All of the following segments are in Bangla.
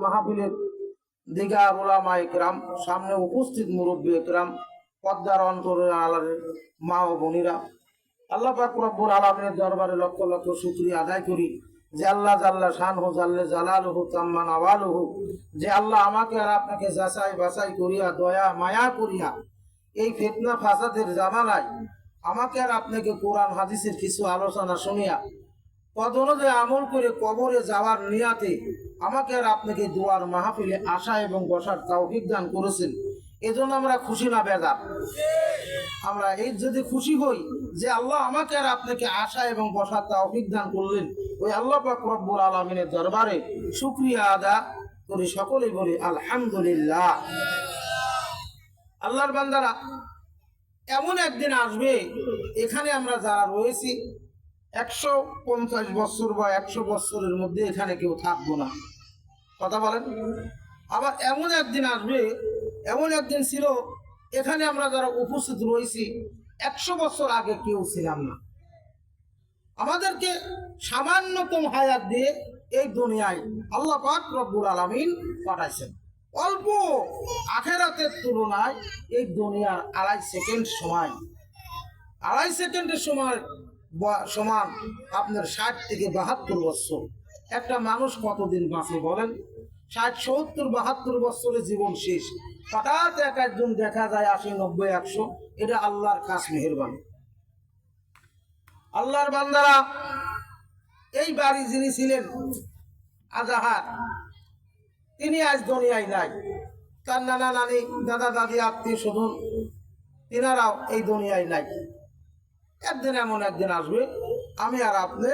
মাহফিলের দিগার ওলামা ইকরাম, সামনে উপস্থিত মুরব্বী ইকরাম, পদ্মার অন্তরের আলারের মা ও বোনেরা, আল্লাহ পাক রব্বুল আলামিনের দরবারে লক্ষ লক্ষ শুকরিয়া আদায় করি যে আল্লাহ জাল্লা শানহু জাল্লে জালালুহু তাম্মা নওয়ালুহু, যে আল্লাহ আমাকে আর আপনাকে যাচাই বাছাই করিয়া দয়া মায়া করিয়া এই ফিতনা ফাসাদের জামানায় আমাকে আর আপনাকে কোরআন হাদিসের কিছু আলোচনা শুনিয়া পদ অনুযায়ী আমল করে কবরে যাওয়ার নিয়াতে আমাকে আর আপনাকে দুয়ার মাহফিলে আসা এবং বসার তৌফিক দান করেছেন। এজন্য আমরা খুশি না বেজার? আমরা এই যদি খুশি হই যে আল্লাহ আমাকে আর আপনাকে আসা এবং বসার তৌফিক দান করলেন, ওই আল্লাহ পাক রব্বুল আলামিনের দরবারে শুকরিয়া আদা করি, সকলেই বলি আলহামদুলিল্লাহ। আল্লাহর বান্দারা, এমন একদিন আসবে এখানে আমরা যারা রয়েছি 150 বছর বা 100 বছরের মধ্যে এখানে কেউ থাকবো না, কথা বলেন। আবার এমন একদিন আসবে, এমন একদিন ছিল এখানে আমরা যারা উপস্থিত রয়েছি 100 বছর আগে কেউ ছিলাম না। আমাদেরকে সামান্যতম হায়াত দিয়ে এই দুনিয়ায় আল্লাহ পাক রব্বুল আলামিন পাঠাইছেন। অল্প আখিরাতের তুলনায় এই দুনিয়ার 2.5 সেকেন্ড সময়, 2.5 সেকেন্ডের সময় সমান আপনার 60 থেকে 72 বছর। একটা মানুষ কতদিন বাঁচে বলেন? 60, 70, 72 বছরের জীবন শেষ। হঠাৎ একজন দেখা যায় 80, 90, 100। এটা আল্লাহর খাস মেহেরবানি। আল্লাহর বান্দারা, এই বাড়ি যিনি ছিলেন আজাহার, তিনি আজ দুনিয়ায় নাই। তার নানা নানি, দাদা দাদি, আত্মীয় স্বজন, তিনারাও এই দুনিয়ায় নাই। একদিন এমন একদিন আসবে আমি আর আপনি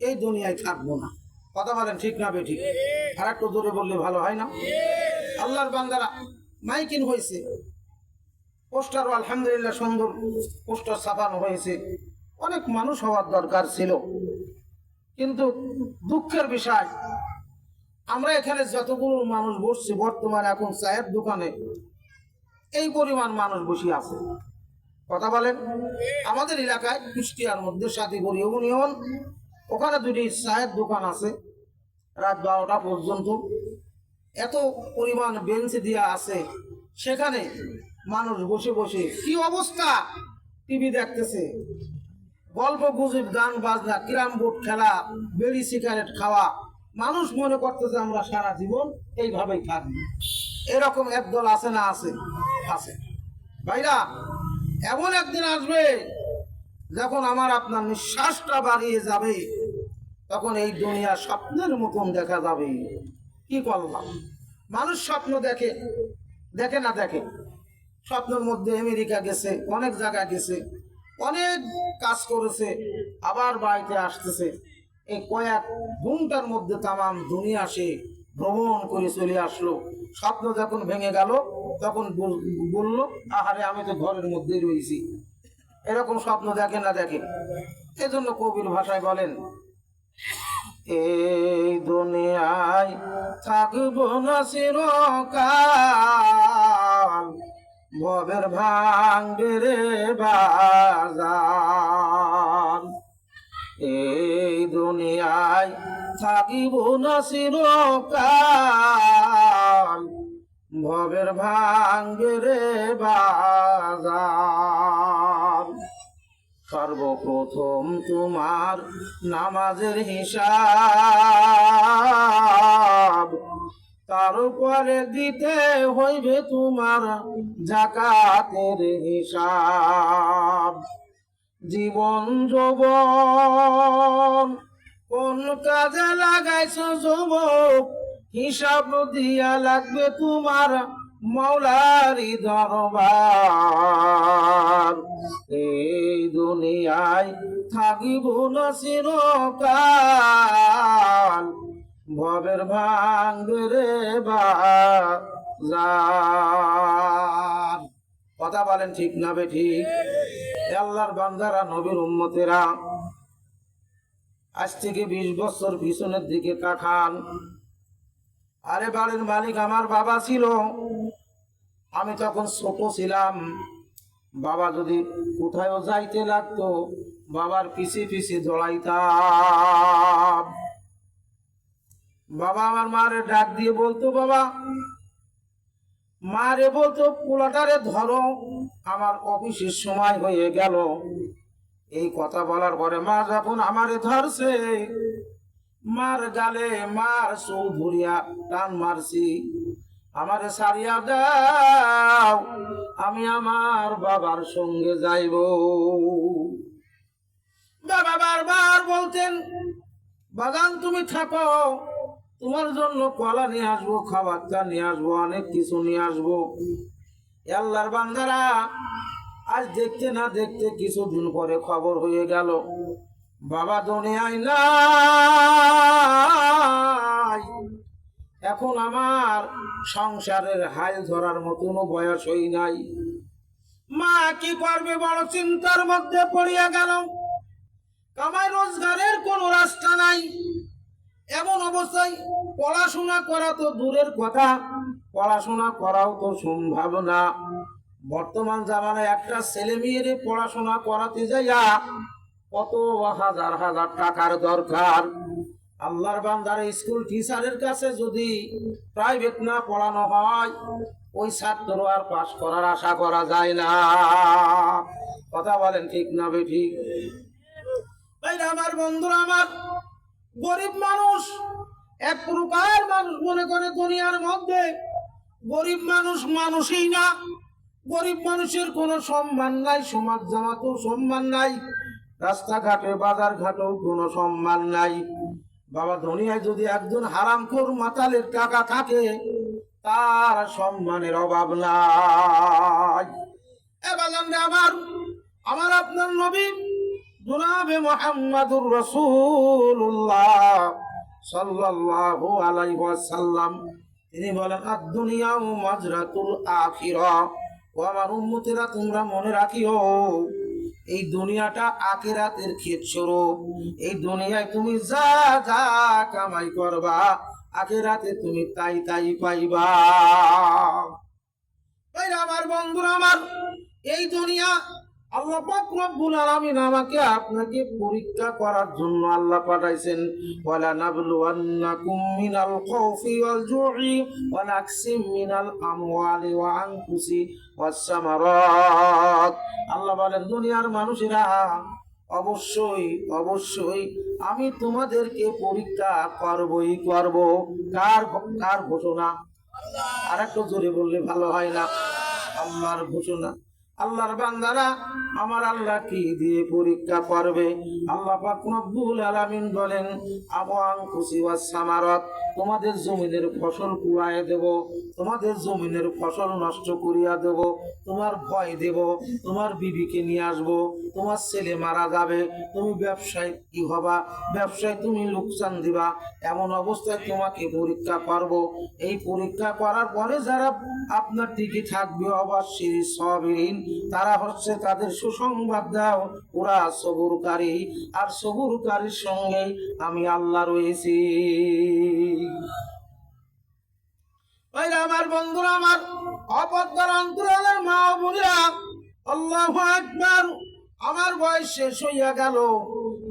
এই দুনিয়ায় থাকবো না, কথা বলেন ঠিক না বেঠিক? আর একটু জোরে বললে ভালো হয় না? আল্লাহর বান্দারা, মাইকিং হয়েছে, পোস্টারও আলহামদুলিল্লাহ সুন্দর পোস্টার ছাপানো হয়েছে। অনেক মানুষ হওয়ার দরকার ছিল, কিন্তু দুঃখের বিষয় আমরা এখানে যতগুলো মানুষ বসছি বর্তমানে এখন চায়ের দোকানে এই পরিমাণ মানুষ বসে আছে, কথা বলেন। আমাদের এলাকায় কুষ্টিয়ার মধ্যে সাথীপুর ইউনিয়ন, ওখানে 2টি চায়ের দোকান আছে। রাত 12টা পর্যন্ত এত পরিমাণ বেঞ্চ দেওয়া আছে, সেখানে মানুষ বসে বসে কি অবস্থা, টিভি দেখতেছে, গল্প গুজব, গান বাজনা, ক্যারাম বোর্ড খেলা, বিড়ি সিগারেট খাওয়া। মানুষ মনে করতেছে আমরা সারা জীবন এইভাবেই থাকবো। এরকম একদল আছে না? আছে, আছে। ভাইরা, এমন একদিন আসবে যখন আমার আপনার নিঃশ্বাসটা বাড়িয়ে যাবে, তখন এই দুনিয়া স্বপ্নের মতন দেখা যাবে। কি করলাম? মানুষ স্বপ্ন দেখে, দেখে না দেখে, স্বপ্নের মধ্যে আমেরিকা গেছে, অনেক জায়গায় গেছে, অনেক কাজ করেছে, আবার বাড়িতে আসতেছে। এই কয়েক ঘন্টার মধ্যে তামাম দুনিয়া সে ভ্রমণ করে চলে আসলো। স্বপ্ন যখন ভেঙে গেল তখন বলল, আহারে আমি তো ঘরের মধ্যেই রয়েছি। এরকম স্বপ্ন দেখে না দেখে? এজন্য কবির ভাষায় বলেন, এই দুনিয়ায় থাকবো না চিরকাল, ভবের ভাঙবে রে বাজার। এই দুনিয়ায় থাকিব না চিরকাল, ভবের ভাঙবে রে বাজার। সর্বপ্রথম তোমার নামাজের হিসাব, তারপরে দিতে হইবে তোমার যাকাতের হিসাব। জীবন যৌবন কোন কাজে লাগাইছো যুবক, হিসাব দিয়া লাগবে তোমার মৌলারি দরবার। এই দুনিয়ায় থাকিব না চিরকাল, ভবের ভাঙবে রে বাজার। কথা বলেন ঠিক না বেঠিক? আল্লাহর বান্দারা, নবীর উম্মতেরা, আজ থেকে 20 বছর পিছনের দিকে তাকান। আরে বাড়ির মালিক আমার বাবা ছিল, আমি তখন ছোট ছিলাম। বাবা যদি কোথায়ও যাইতে লাগতো, বাবার পিছে পিছে দৌড়াইতাম। বাবা আমার মারে ডাক দিয়ে বলতো, বাবা মারে বলতো, পোলাটারে ধরো, আমার অফিসের সময় হয়ে গেল। এই কথা বলার পরে মা যখন আমারে ধরছে, মার গালে মার চৌধুরিয়া টান মারছি, আমারে সারিয়া দাও, আমি আমার বাবার সঙ্গে যাইব। বাবা বারবার বলতেন, বাগান তুমি থাকো, তোমার জন্য কলা নিয়ে আসবো, খাবারটা নিয়ে আসবো, অনেক কিছু নিয়ে আসবো। আল্লাহর বান্দারা, আজ দেখতে না দেখতে কিছুদিন পরে খবর হয়ে গেল বাবা দুনিয়ায় নাই। এখন আমার সংসারের হাল ধরার মতন বয়স হই নাই। মা কি করবে বড় চিন্তার মধ্যে পড়িয়া গেল। কামাই রোজগারের কোনো রাস্তা নাই। এমন অবস্থায় পড়াশোনা করা তো দূরের কথা, পড়াশোনা করাও তো সম্ভব না। বর্তমান জামানায় একটা ছেলে মেয়ের পড়াশোনা করাতে যাইয়া কত হাজার হাজার টাকার দরকার। আল্লাহর বান্দার স্কুল টিচারের কাছে যদি প্রাইভেট না পড়ানো হয়, ওই ছাত্র আর পাস করার আশা করা যায় না। কথা বলেন ঠিক না বেঠিক? তাই আমার বন্ধুরা, আমার গরিব মানুষ এক প্রকার মানুষ মনে করে দুনিয়ার মধ্যে। গরিব মানুষ মানুষই না। গরিব মানুষের কোনো সম্মান নাই, সমাজ জামাতেও সম্মান নাই, রাস্তাঘাটে বাজার ঘাটেও কোনো সম্মান নাই। বাবা দুনিয়ায় যদি একজন হারামখোর মাতালের টাকা থাকে, তার সম্মানের অভাব নাই। এবার আমার আমার আপনার নবী জনাবে মুহাম্মাদুর রাসূলুল্লাহ সাল্লাল্লাহু আলাইহি ওয়াসাল্লাম তিনি বলেন, আদ-দুনিয়া মাজরাতুল আখিরাহ। ও আমার উম্মতেরা, তোমরা মনে রাখিও, এই দুনিয়াটা আখিরাতের ক্ষেত স্বরূপ। এই দুনিয়ায় তুমি যা যা কামাই করবা, আখিরাতে তুমি তাই তাই পাইবা। তাই আমার বন্ধুরা, আমার এই দুনিয়া আল্লাহ পাক রব্বুল আলামিন আমাকে আপনাকে পরীক্ষা করার জন্য আল্লাহ পাঠাইছেন। ওয়ালা নাবলুওয়ান্নাকুম মিনাল খাউফি ওয়াল জু'i ওয়া নাকসিম মিনাল আমওয়ালি ওয়া আনফুসি ওয়াস সামারাত। আল্লাহ বলেন, দুনিয়ার মানুষেরা, অবশ্যই অবশ্যই আমি তোমাদেরকে পরীক্ষা করবই করব। কার কার ঘোষণা? আর একটু জোরে বললে ভালো হয় না? আল্লাহর ঘোষণা। আল্লাহর বান্দারা, আমার আল্লাহ কি দিয়ে পরীক্ষা করবে? আল্লাহ পাক রব্বুল আলামিন বলেন, আনফুসি ওয়াস সামারাত, তোমাদের জমিনের ফসল কুড়ায় দেব, তোমাদের জমিনের ফসল নষ্ট করিয়া দেব, তোমার ভয় দেব, তোমার বিবিকে নিয়ে আসবো, তোমার ছেলে মারা যাবে, তুমি ব্যবসায় কি হবা, ব্যবসায় তুমি লোকসান দিবা, এমন অবস্থায় তোমাকে পরীক্ষা করব। এই পরীক্ষা করার পরে যারা আপনার টিকে থাকবে, অবশ্যই সাবিরিন, তারা হচ্ছে, তাদের সুসংবাদ দাও, ওরা সবুরকারী, আর সবুরকারীর সঙ্গে আমি আল্লাহ রয়েছি। আমার বন্ধুরা, আমার অপদ্দার অন্তরালের মা বোনেরা, আল্লাহু আকবার। আমার বয়স শেষ হইয়া গেল,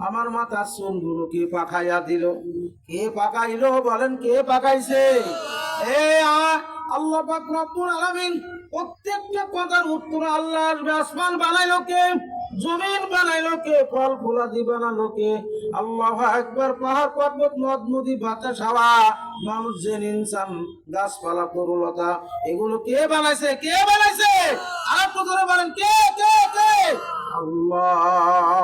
আমার মাথার চুলগুলো কে পাকাইয়া দিল? কে পাকাইলো বলেন? কে পাকাইছে? আল্লাহ পাক রব্বুল আলামিন প্রত্যেকটা কথার উত্তর আল্লাহ। আসমান বানাইলো কে? জমিন বানাইলো কে? ফল ফুলাদি বানালো কে? আল্লাহু আকবার। পাহাড় পর্বত নদ নদী বাতাস হাওয়া মানুষ জেন ইনসান গাছপালা তরুলতা এগুলো কে বানাইছে? কে বানাইছে? আর একটু ধরে বলেন, কে কে কে? আল্লাহ।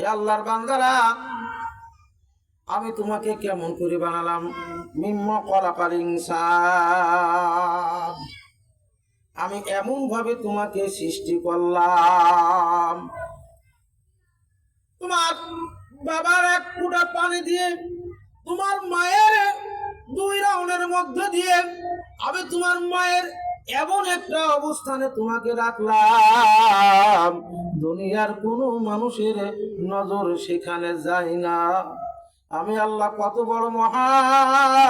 এ আল্লাহর বান্দারা, আমি তোমাকে কেমন করে বানালাম? মিম্মা খলাকাল ইনসান, আমি এমন ভাবে তোমাকে সৃষ্টি করলাম। তোমার বাবার এক ফুটা পানি দিয়ে, তোমার মায়ের 2 রাউন্ডের মধ্যে দিয়ে আমি তোমার মায়ের এমন একটা অবস্থানে তোমাকে রাখলাম, দুনিয়ার কোনো মানুষের নজর সেখানে যায় না। আমি আল্লাহ কত বড় মহান,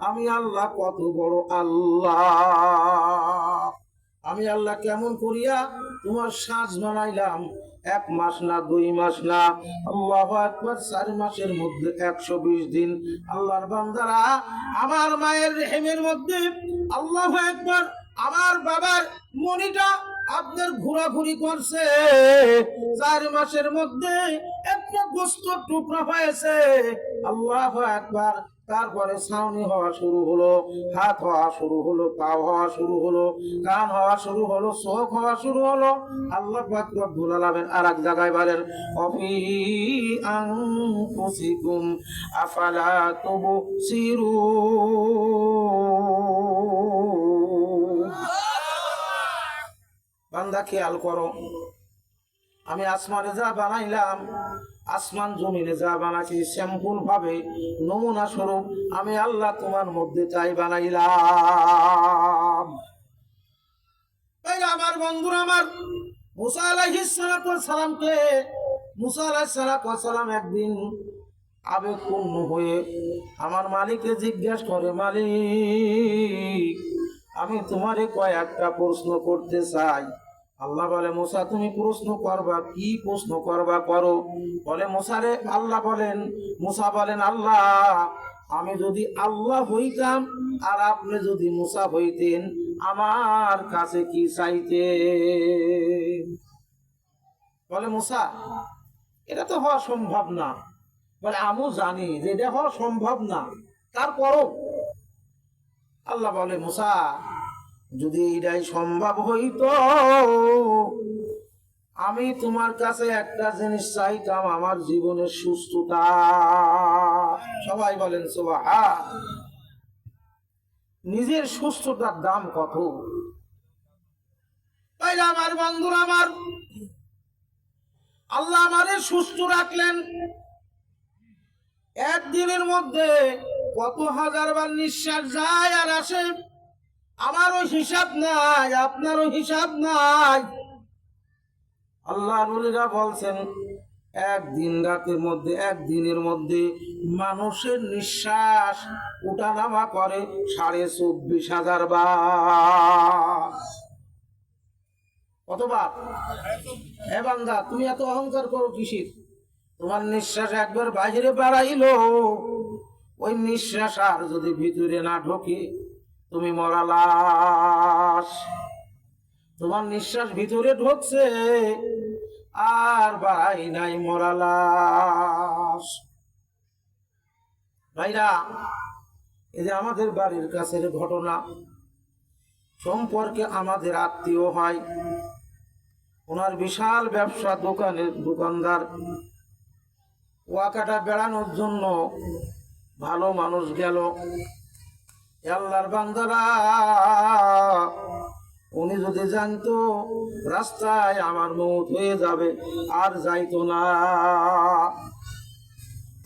আমি আল্লাহ কত বড় আল্লাহ। আমি আল্লাহ কেমন করিয়া তোমার সাজ বানাইলাম, 1 মাস না 2 মাস না, আল্লাহু আকবার, 4 মাসের মধ্যে 120 দিন আল্লাহর বান্দারা আমার মায়ের রেহেমের মধ্যে, আল্লাহু আকবার, আমার বাবার মনিটা আপনার ঘোরাঘুরি করছে। 4 মাসের মধ্যে একটা গোস্তের টুকরা হয়েছে, আল্লাহু আকবার। তারপরে ছাউনি হওয়া শুরু হলো, হাত হওয়া শুরু হলো, পা হওয়া শুরু হলো, কান হওয়া শুরু হলো, চোখ হওয়া শুরু হলো। আল্লাহ পাক রব্বুল আলামিন আরেক জায়গায় বলেন, অফি আনফুসিকুম আফালা তুবসিরুন। বান্দা খেয়াল করো, আমি আসমানে যা বানাইলাম, আসমান জমিনে যা বানাইছি, স্যাম্পল ভাবে নমুনা স্বরূপ আমি আল্লাহ তোমার মধ্যে তাই বানাইলাম। তাই আমার বন্ধুরা, আমার মুসা আলাইহিস সালামকে, মুসা আলাইহিস সালাম একদিন আবেগপূর্ণ হয়ে আমার মালিককে জিজ্ঞাসা করে, মালিক, আমি তোমারে কয়েকটা প্রশ্ন করতে চাই। আল্লাহ বলে, মুসা তুমি প্রশ্ন করবা, কি প্রশ্ন করবা করো। বলে মুসারে, আল্লাহ বলেন, মুসা বলেন, আল্লাহ, আমি যদি আল্লাহ হইতাম আর আপনি যদি মুসা হইতেন, আমার কাছে কি চাইতে? বলে মুসা, এটা তো হওয়া সম্ভব না। বলে আমিও জানি যে এটা হওয়া সম্ভব না, তারপরও আল্লাহ বলে, মুসা, যদি এটাই সম্ভব হইতো, আমি তোমার কাছে একটা জিনিস চাইতাম, আমার জীবনের সুস্থতা। সবাই বলেন সুবহান। নিজের সুস্থতার দাম কত! তাই আমার বন্ধুরা, আমার আল্লাহ আমারে সুস্থ রাখলেন। একদিনের মধ্যে কত হাজারবার নিঃশ্বাস যায় আর আসে, আমারও হিসাব নাই, আপনারও হিসাব নাই। আল্লাহ নবীরা বলছেন, একদিন রাতের মধ্যে, একদিনের মধ্যে মানুষের নিঃশ্বাস উঠানামা করে 24,500 বার। কতবার? হে বান্দা, তুমি এত অহংকার করো কিসের? তোমার নিঃশ্বাস একবার বাইরে বাড়াইলো, ওই নিঃশ্বাস আর যদি ভিতরে না ঢোকে, তুমি মরা লাশ। তোমার নিঃশ্বাস ভিতরে ঢুকছে আর বাড়াই নাই, মরা লাশ। ভাইরা, এই যে আমাদের বাড়ির কাছের ঘটনা, সম্পর্কে আমাদের আত্মীয় হয়, ওনার বিশাল ব্যবসা, দোকানদার, ওয়াকাটা বেড়ানোর জন্য ভালো মানুষ গেল। আল্লাহর বান্দারা, উনি যদি জানতো রাস্তায় আমার মৌত হয়ে যাবে, আর যাইতো না।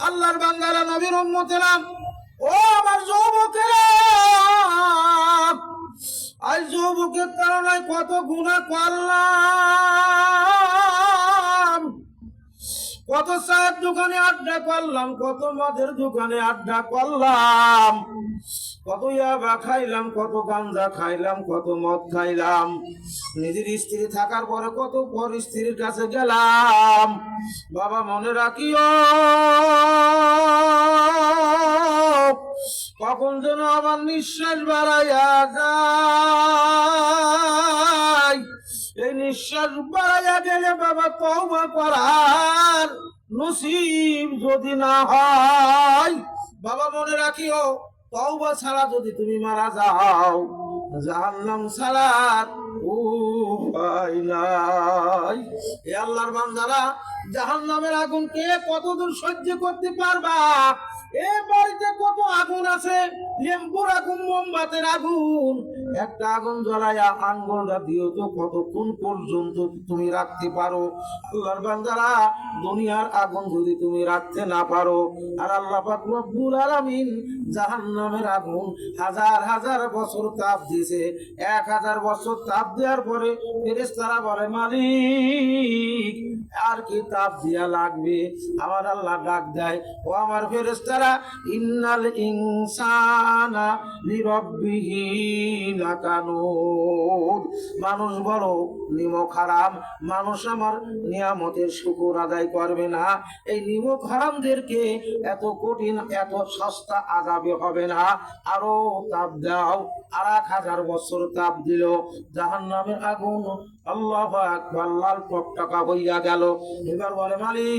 আল্লাহর বান্দারা, নবীর উম্মতেরা, ও আমার যুবকেরা, আজ যুবকের কারণে কত গুনাহ করলাম, কত চায়ের দোকানে আড্ডা করলাম, কত মদের দোকানে আড্ডা করলাম, কত ইয়াবা খাইলাম, কত গাঞ্জা খাইলাম, কত মদ খাইলাম। নিজের স্ত্রী থাকার পরে কত পর স্ত্রীর কাছে গেলাম। বাবা মনে রাখিও, কখন যেন আমার নিঃশ্বাস বাড়াইয়া যায়। এই নিঃশ্বাস বাড়াইয়া গেলে বাবা তওবা করার নসিব যদি না হয়, বাবা মনে রাখিও, তওবা ছাড়া যদি তুমি মারা যাও, জাহান্নাম ছাড়ার উপায় নাই। এ আল্লাহর বান্দারা, জাহান্নামের আগুন কে কতদূর সহ্য করতে পারবা? এ বাড়িতে কত আগুন আছে, লেম্পুর আগুন, মোমবাতির আগুন, একটা আগুন জ্বলাইয়া আঙ্গুলটা দিও তো কতক্ষণ পর্যন্ত তুমি রাখতে পারো? আল্লাহর বান্দারা, দুনিয়ার আগুন যদি তুমি রাখতে না পারো, আর আল্লাহ পাক রব্বুল আলামিন জাহান্নামের আগুন হাজার হাজার বছর তাপ দিয়েছে, 1000 বছর তাপ দেওয়ার পরে ফেরেশতারা বলে, মালিক আর কি তাপ দিয়া লাগবে? আমার আল্লাহ ডাক দেয়, ও আমার ফেরেশতারা, ইন্নাল ইনসানা লিরাব্বিহি লাকানুদ। মানুষ বড় নিমক হারাম, মানুষ আমার নিয়ামতের শুকর আদায় করবে না। এই নিমক হারামদেরকে এত কঠিন এত সস্তা আযাবে হবে না। আরো তাপ দাও। আর 1000 বছর তাপ দিল, জাহান্নামের আগুন আল্লাহু আকবার লাল টকটকা হইয়া গেল। এবার বলে, মালিক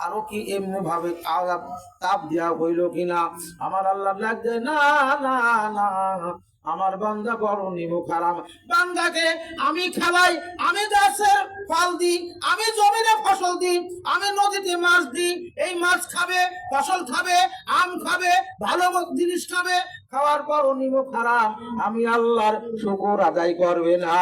আরো কি এমনি ভাবে তাপ দেওয়া হইল কিনা? আমার আল্লাহ ডাক দেয়, না না না, আমার বান্দা বড় নিমক হারাম। বান্দাকে আমি খাওয়াই, আমি গাছের ফল দিই, আমি জমিনে ফসল দিই, আমি নদীতে মাছ দিই। এই মাছ খাবে, ফসল খাবে, আম খাবে, ভালো জিনিস খাবে, খাওয়ার পরও নিমক হারাম। আমি আল্লাহর শুকর আদায় করবে না।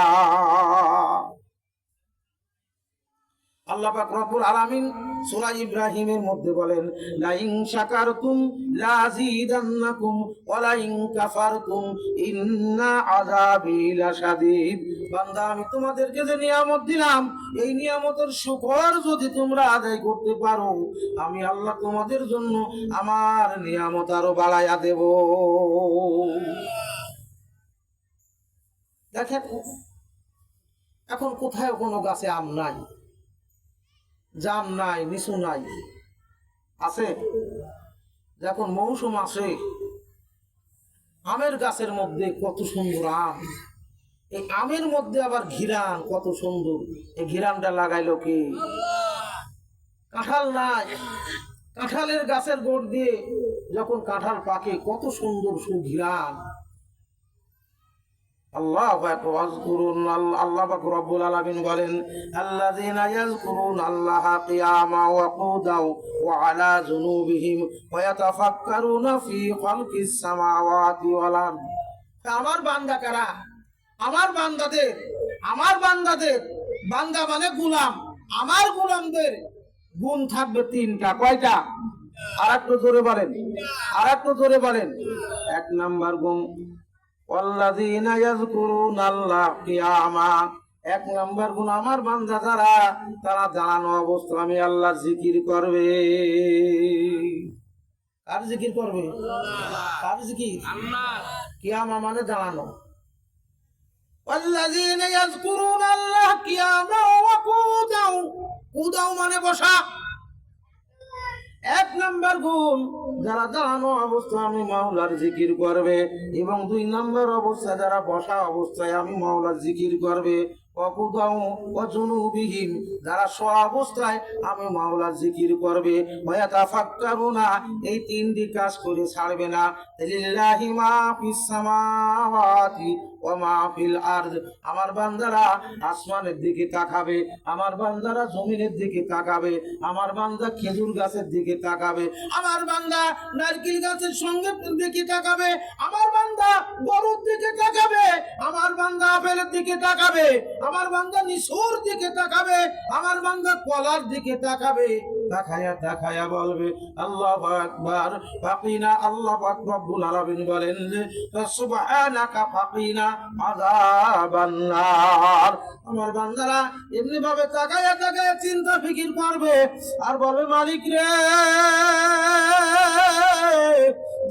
আল্লাহ পাক রব্বুল আলামিন সূরা ইব্রাহিমের মধ্যে বলেন, লা ইন শাকারতুম লাযীদান্নাকুম ওয়া লা ইন কাফারতুম ইন্না আযাবি লাশাদীদ। বান্দা, আমি তোমাদেরকে যে নিয়ামত দিলাম, এই নিয়ামতের শুকর যদি তোমরা আদায় করতে পারো, আমি আল্লাহ তোমাদের জন্য আমার নিয়ামত আরো বাড়াইয়া দেব। দেখেন, এখন কোথায় কোনো গাছে আম নাই, জাম নাই, লিচু নাই, আছে? যখন মৌসুম আসে, আমের গাছের মধ্যে কত সুন্দর আম, এই আমের মধ্যে আবার ঘিরান কত সুন্দর। এই ঘিরানটা লাগাইলো কি? কাঁঠাল নাই, কাঁঠালের গাছের গোড় দিয়ে যখন কাঁঠাল পাকে কত সুন্দর সুঘিরান। আল্লাহ পাক রব্বুল আলামিন বলেন, আল্লাযীনা ইয়াযকুরুনাল্লাহা কিয়ামান ওয়া কুদাও ওয়া আলা জুনুবিহিম ওয়া ইয়াতাফাক্কারুনা ফি খালকিস সামাওয়াতি ওয়াল আরদ। আমার বান্দা কারা? আমার বান্দাদের বান্দা মানে গোলাম। আমার গোলামদের গুণ থাকবে 3টা। কয়টা? আরেকটু জোরে বলেন। 1 নাম্বার গুণ, ওয়াল্লাযীনা ইয়াযকুরুনাল্লাহা কিয়ামা। 1 নাম্বার গুণ, আমার বান্দা যারা, তারা দাঁড়ানো অবস্থায় আমি আল্লাহর জিকির করবে। কার জিকির করবে? কার জিকির? আল্লাহ। কিয়ামা মানে দাঁড়ানো। ওয়াল্লাযীনা ইয়াযকুরুনাল্লাহা কিয়ামা ওয়া কুদাও। কুদাও মানে বসা। 1 নাম্বার গুণ, যারা দাঁড়ানো অবস্থায় আমি মাওলার জিকির করবে, এবং 2 নাম্বার অবস্থায় যারা বসা অবস্থায় আমি মাওলার জিকির করবে। ওয়াকুদাউ ওয়া জুনুবিহিম, যারা শোয়া অবস্থায় আমি মাওলার জিকির করবে। ওয়াতাফাক্কারুনা, এই 3টি কাজ করে ছাড়বে না। লিল্লাহি মা ফিস সামাওয়াতি ওয়া মা ফিল আরদ। আমার বান্দারা আসমানের দিকে তাকাবে, আমার বান্দারা জমিনের দিকে তাকাবে, আমার বান্দা খেজুর গাছের দিকে তাকাবে, আমার বান্দা নারকেল গাছের সঙ্গে দিকে তাকাবে, আমার বান্দা গরুর দিকে তাকাবে, আমার বান্দা আপেলের দিকে তাকাবে, আমার বান্দা নিসুর দিকে তাকাবে, আমার বান্দা কলার দিকে তাকাবে। তাকায়া বলবে, আল্লাহু আকবার। ফাকিনা, আল্লাহ পাক রব্বুল আলামিন বলেন যে, সুবহানাকা ফাকিনা আযাবান নার। আমার বান্দারা এমনি ভাবে তাকায়া চিন্তা ফিকির করবে আর বলবে, মালিক রে,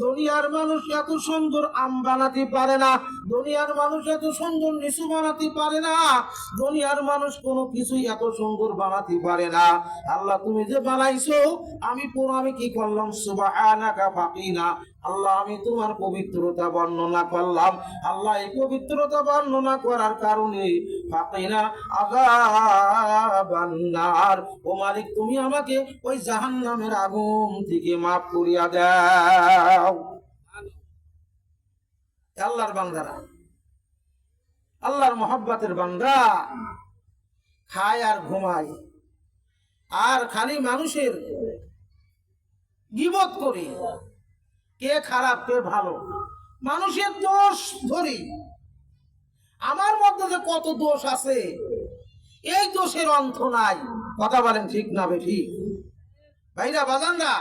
দুনিয়ার মানুষ এত সুন্দর আম বানাতে পারে না, দুনিয়ার মানুষ এত সুন্দর লিচু বানাতে পারে না, দুনিয়ার মানুষ কোনো কিছুই এত সুন্দর বানাতে পারে না। আল্লাহ তুমি যে বানাইছো, আমি কি করলাম? সুবহানাকা ফাকিনা। আল্লাহ, আমি তোমার পবিত্রতা বর্ণনা করলাম। আল্লাহ, এই পবিত্রতা বর্ণনা করার কারণে ফাকিনা আযাবান নার, ও মালিক তুমি আমাকে ওই জাহান্নামের আগুন থেকে মাফ করিয়া দাও। আল্লাহর বান্দারা, আল্লাহর মহব্বতের বান্দা, খায় আর ঘুমায় আর খালি মানুষের গীবত করি, কে খারাপ কে ভালো, মানুষের দোষ ধরি। আমার মধ্যে যে কত দোষ আছে, এই দোষের অন্ত নাই। কথা বলেন ঠিক না বেঠিক? ভাইরা বাজানরা,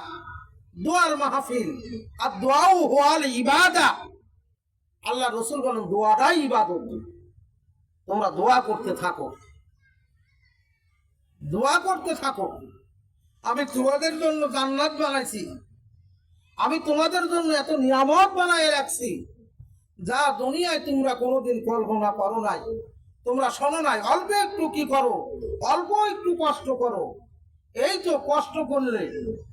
দোয়ার মাহফিল, আর দোয়াও হওয়াল ইবাদা। আল্লাহ রসুল বলেন, দোয়াটাই ইবাদত। তোমরা দোয়া করতে থাকো। দোয়া করতে থাকো। আমি তোমাদের জন্য জান্নাত বানাইছি, আমি তোমাদের জন্য এত নিয়ামত বানাই রাখছি যা দুনিয়ায় তোমরা কোনোদিন কল্পনা করো নাই, তোমরা শোনো নাই। অল্প একটু কি করো, অল্প একটু কষ্ট করো। এই তো কষ্ট করলে,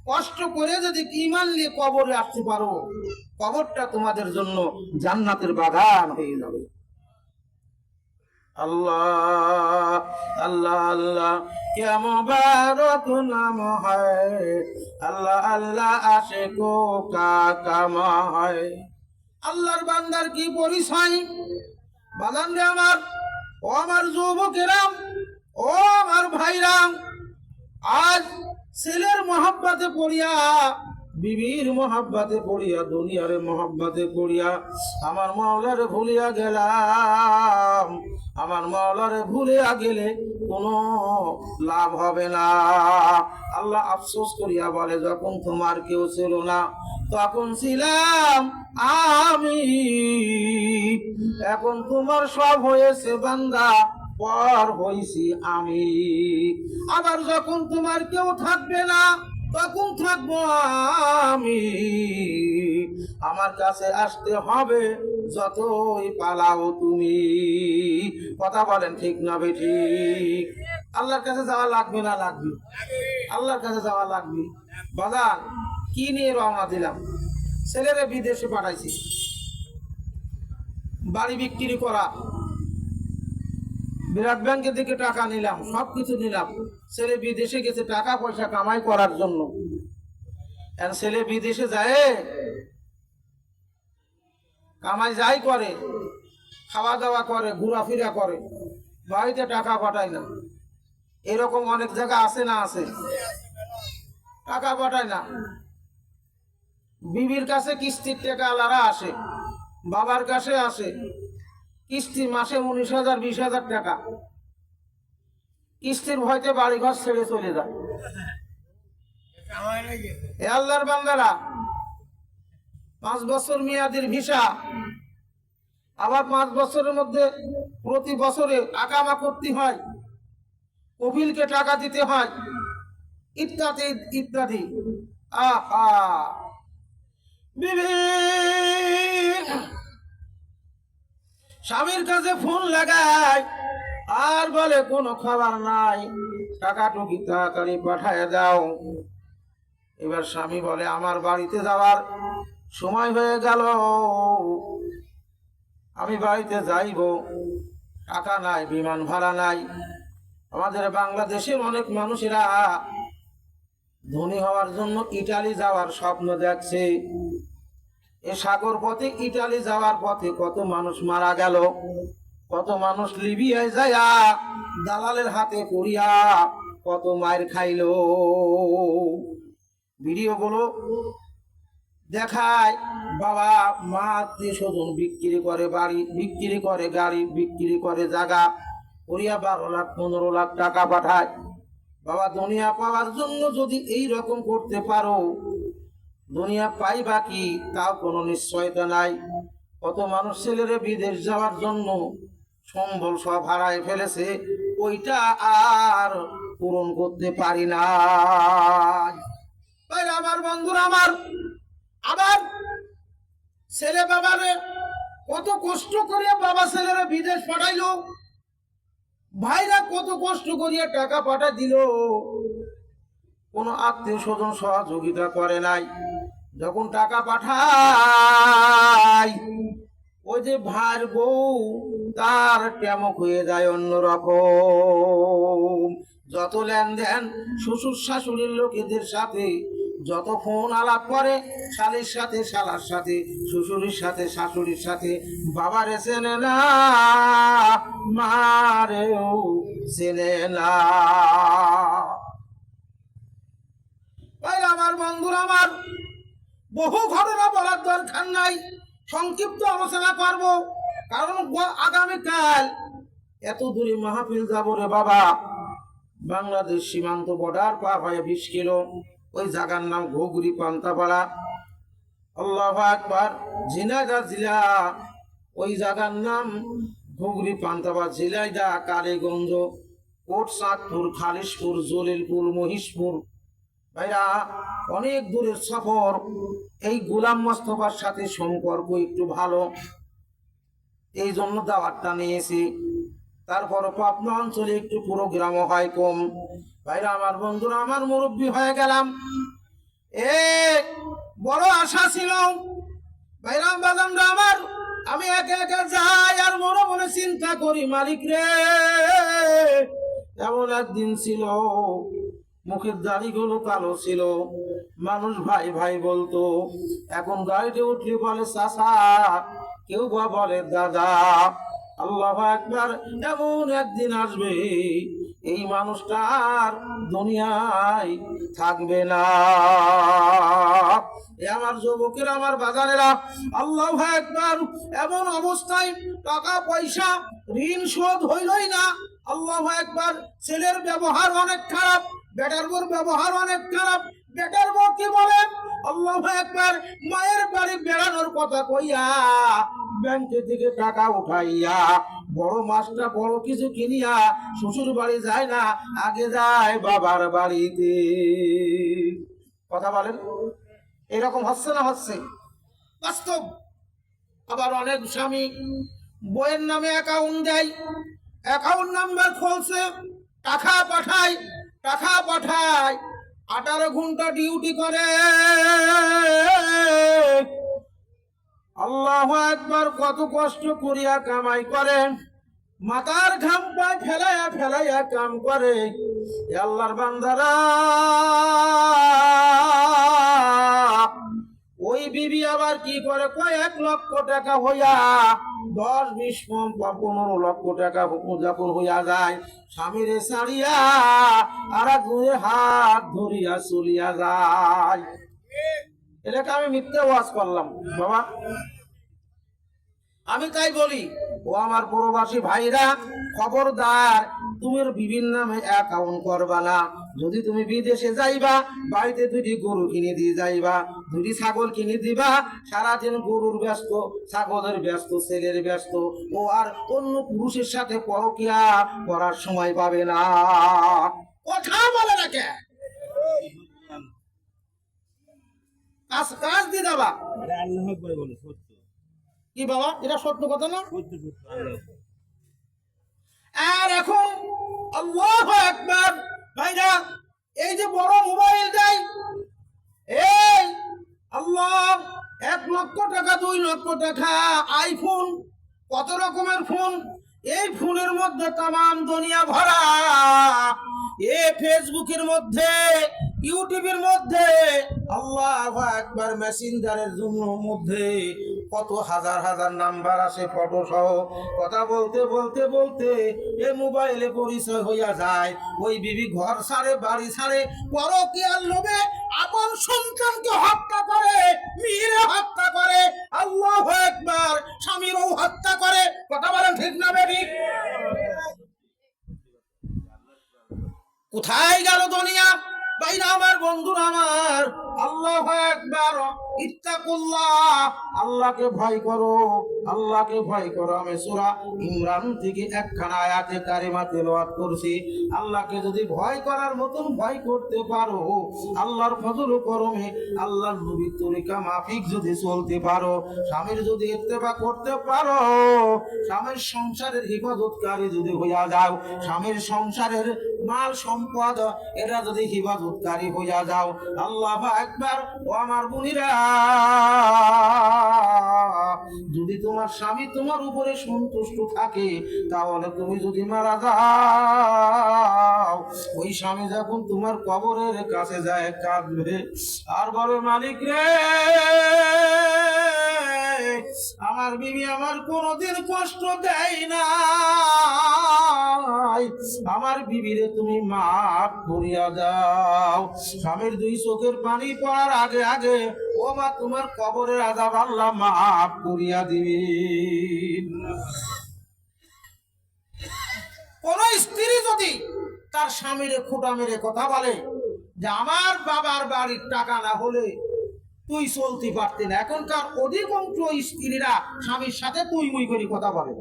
কষ্ট করে যদি ঈমান নিয়ে কবরে আসতে পারো, কবরটা তোমাদের জন্য জান্নাতের বাগান হয়ে যাবে। আল্লাহ আল্লাহ আল্লাহ क्या मुबारक नाम है, আল্লাহ আল্লাহ আশিকো কা কাম है। আল্লাহর বান্দার কি পরিচয় বাদান রে আমার, ও আমার যুবকেরাম, ও আমার ভাইরাম। আজ ছেলের মহব্বতে পড়িয়া, বিবির মহব্বতে পড়িয়া, দুনিয়ার মহব্বতে পড়িয়া আমার মাওলারে ভুলিয়া গেলাম। আমার মাওলারে ভুলিয়া গেলে কোনো লাভ হবে না। আল্লাহ আফসোস করিয়া বলে, যখন তোমার কেউ ছিল না তখন ছিলাম আমি, এখন তোমার সব হয়েছে বান্দা, পর হইছি আমি। আবার যখন তোমার কেউ থাকবে না তখন থাকবো আমি। আমার কাছে আসতে হবে যতই পালাও তুমি। কথা বলেন ঠিক না বেঠিক? আল্লাহর কাছে যাওয়া লাগবে না লাগবে? আল্লাহর কাছে যাওয়া লাগবে। বাজার কি নিয়ে রওনা দিলাম? ছেলেরে বিদেশে পাঠাইছি, বাড়ি বিক্রি করা, বিরাট ব্যাংকের দিকে টাকা নিলাম, সবকিছু নিলাম। ছেলে বিদেশে গেছে টাকা পয়সা কামাই করার জন্য। ছেলে বিদেশে যায়, কামাই যাই করে, খাওয়া দাওয়া করে, ঘোরাফেরা করে, বাড়িতে টাকা পাঠায় না। এরকম অনেক জায়গা আছে না? আছে, টাকা পাঠায় না। বিবির কাছে কিস্তির টাকা আলাদা আসে, বাবার কাছে আসে কিস্তি, মাসে 19,000 20,000 টাকা। কিস্তির ভয়তে বাড়িঘর ছেড়ে চলে যায়। এ আল্লাহর বান্দারা, 5 বছর মেয়াদের ভিসা, আবার 5 বছরের মধ্যে প্রতি বছরে আকামা করতে হয়, কফিলকে টাকা দিতে হয়, ইত্যাদি ইত্যাদি। আহা, বিবি স্বামীর কাছে ফোন লাগায় আর বলে কোনো খাবার নাই, টাকা টুকি তাড়াতাড়ি পাঠায় দাও। এবার স্বামী বলে, আমার বাড়িতে যাওয়ার সময় হয়ে গেল, আমি বাড়িতে যাইব, টাকা নাই, বিমান ভাড়া নাই। আমাদের বাংলাদেশের অনেক মানুষেরা ধনী হওয়ার জন্য ইটালি যাওয়ার স্বপ্ন দেখছে। এ সাগর পথে ইটালি যাওয়ার পথে কত মানুষ মারা গেল, কত মানুষ লিবিয়ায় যায়া দালালের হাতে পড়িয়া কত মায়ের খাইল। ভিডিওগুলো দেখায়, বাবা মা আত্মীয় স্বজন বিক্রি করে বাড়ি, বিক্রি করে গাড়ি, বিক্রি করে জায়গা, করিয়া 12 লাখ 15 লাখ টাকা পাঠায়। বাবা দুনিয়া পাওয়ার জন্য যদি এই রকম করতে পারো, দুনিয়া পাইবা কি তাও কোনো নিশ্চয়তা নাই। কত মানুষ ছেলেরে বিদেশ যাওয়ার জন্য সম্বল সব হারায় ফেলেছে, ওইটা আর পূরণ করতে পারি না। আমার বন্ধুরা, আবার ছেলে বাবারে কত কষ্ট করিয়া বাবা ছেলেরা বিদেশ পাঠাইলো, ভাইরা কত কষ্ট করিয়া টাকা পাঠাই দিল, কোনো আত্মীয় স্বজন সহযোগিতা করে নাই। যখন টাকা পাঠায়, ওই যে ভাইয়ের বউ তার ট্যামক হয়ে যায় অন্যরকম। যত লেনদেন শ্বশুর শাশুড়ির লোকেদের সাথে, যত ফোন আলাপ করে শালির সাথে, শালার সাথে, শ্বশুরের সাথে, শাশুড়ির সাথে, বাবারে চেনে না, মারেও চেনে না। আমার বন্ধুরা, বহু ঘটনা বলার দরকার নাই, সংক্ষিপ্ত আলোচনা করব, কারণ আগামীকাল এত দূরে মাহফিল যাব রে বাবা। বাংলাদেশ সীমান্ত বর্ডার পার হয়ে 20 কিলো, ওই জায়গার নাম ঘুগরি পান্তাপাড়া। আল্লাহু আকবার। ঝিনাইদহ জেলা, ওই জায়গার নাম ঘুগরি পান্তাপাড়া। ঝিনাইদহ কালীগঞ্জ, কোটচাঁদপুর, খালিশপুর, জলিলপুর, মহিষপুর, ভাইরা অনেক দূরের সফর। এই গোলাম মোস্তফার সাথে সম্পর্ক একটু ভালো, এই জন্য দাওয়াতটা নিয়েছি। তারপর পাবনা অঞ্চলে একটু প্রোগ্রাম হয় কম। ভাইরা আমার, বন্ধুরা আমার, মুরব্বী হয়ে গেলাম। এ বড় আশা ছিল ভাইরা বাজানরা আমার, আমি একে একে যাই আর মনে মনে চিন্তা করি, মালিক রে, এমন একদিন ছিল মুখের দাড়িগুলো কালো ছিল, মানুষ ভাই ভাই বলতো। এখন গাড়িতে উঠলে বলে চাচা, কেউ বা বলে দাদা। আল্লাহু আকবার, এমন একদিন আসবে এই মানুষটা আর দুনিয়ায় থাকবে না। আমার যুবকের, আমার বাজারেরা, আল্লাহু আকবার, এমন অবস্থায় টাকা পয়সা ঋণ শোধ হইলই না। আল্লাহু আকবার, ছেলের ব্যবহার অনেক খারাপ, বেটার বউর ব্যবহার অনেক খারাপ। বেটার বউ কি বলেন, আল্লাহু আকবার, মায়ের বাড়ি বেড়ানোর কথা কইয়া ব্যাংকে থেকে টাকা উঠাইয়া বড় মাছটা বড় কিছু কিনিয়া শ্বশুর বাড়ি যায় না, আগে যায় বাবার বাড়িতে। কথা বলেন, এরকম হচ্ছে না হচ্ছে? বাস্তব। আবার অনেক স্বামী বইয়ের নামে অ্যাকাউন্ট দেয়, অ্যাকাউন্ট নাম্বার খুলছে, টাকা পাঠায়, টাকা পাঠায়, 18 ঘন্টা ডিউটি করে। আল্লাহু আকবার, কত কষ্ট করিয়া কামাই করে, মাথার ঘাম পায় ফেলাইয়া ফেলাইয়া কাম করে। আল্লাহর বান্দারা, ওই বিবি আবার কি করে, কয়েক লক্ষ টাকা হইয়া 10, 20, 15 লক্ষ টাকা যখন হইয়া যায়, স্বামীরে ছাড়িয়া আর একজনের হাত ধরিয়া চলিয়া যায়। এটাকে আমি মিথ্যে ওয়াজ করলাম বাবা। আমি তাই বলি, ও আমার প্রবাসী ভাইরা, খবরদার, তুমি বিবির নামে অ্যাকাউন্ট করবা না। যদি তুমি বিদেশে যাইবা, বাড়িতে 2টি গরু কিনে দিয়ে যাইবা, 2টি ছাগল কিনে দিবা। সারাদিন গরুর ব্যস্ত, ছাগলের ব্যস্ত, ছেলের ব্যস্ত, ও আর অন্য পুরুষের সাথে পরকিয়া করার সময় পাবে না। কথা বলে না কে? কাজ দিয়ে দেবা। কি বাবা, এটা সত্য কথা না? আর এখন আল্লাহু আকবার, ভাইরা, এই যে বড় মোবাইল দেয়, এই আল্লাহ, 1 লক্ষ টাকা, 2 লক্ষ টাকা, আইফোন, কত রকমের ফোন, এই ফোনের মধ্যে তামাম দুনিয়া ভরা। এই ফেসবুকের মধ্যে, ইউটিউবের মধ্যে, আল্লাহু আকবার, মেসেঞ্জারের জন্য মধ্যে কত হাজার হাজার নাম্বার আসে, ফটো সহ। কথা বলতে বলতে বলতে এ মোবাইলে পরিচয় হইয়া যায়। ওই বিবি ঘর ছাড়ে, বাড়ি ছাড়ে, পরকীয়ার লোভে আপন সন্তানকে হত্যা করে, মেয়েরে হত্যা করে, আল্লাহু আকবার, স্বামীরও হত্যা করে। কথা বলেন ঠিক না বেঠিক? কোথায় গেল দুনিয়া? ভাইরা আমার, বন্ধুরা আমার, আল্লাহু আকবার, ইত্তাকুল্লাহ, আল্লাহকে ভয় করো, আল্লাহকে ভয় করো। আমি সূরা ইমরান থেকে একখানা আয়াতে কারিমা তেলাওয়াত করছি। আল্লাহকে যদি ভয় করার মতন ভয় করতে পারো, আল্লাহর ফজল করমে, আল্লাহর নবীর তরিকা মাফিক যদি চলতে পারো, স্বামীর যদি ইত্তেবা করতে পারো, স্বামীর সংসারের হিফাজতকারী যদি হইয়া যাও, স্বামীর সংসারের মাল সম্পদ এটা যদি হিফাজতকারী হইয়া যাও, আল্লাহু আকবার, ও আমার বোনেরা, যদি তোমার স্বামী তোমার উপরে সন্তুষ্ট থাকে, তাহলে তুমি যদি মারা যাও, ওই স্বামী যখন তোমার কবরের কাছে যায় কাঁদবে আর বলে, মালিক রে, আমার বিবি আমার কোনোদিন কষ্ট দেয় না, আমার বিবিরে তুমি মাফ করিয়া দাও। স্বামীর 2 চোখের পানি পড়ার আগে আগে, ও মা, তোমার কবরের আযাব আল্লাহ মাফ করিয়া দিবেন। কোন স্ত্রী যদি তার স্বামীরে খোঁটা মেরে কথা বলে যে আমার বাবার বাড়ির টাকা না হলে তুই চলতে পারতি না, এখনকার অধিকাংশ স্ত্রীরা স্বামীর সাথে তুই মুই করে কথা বলে।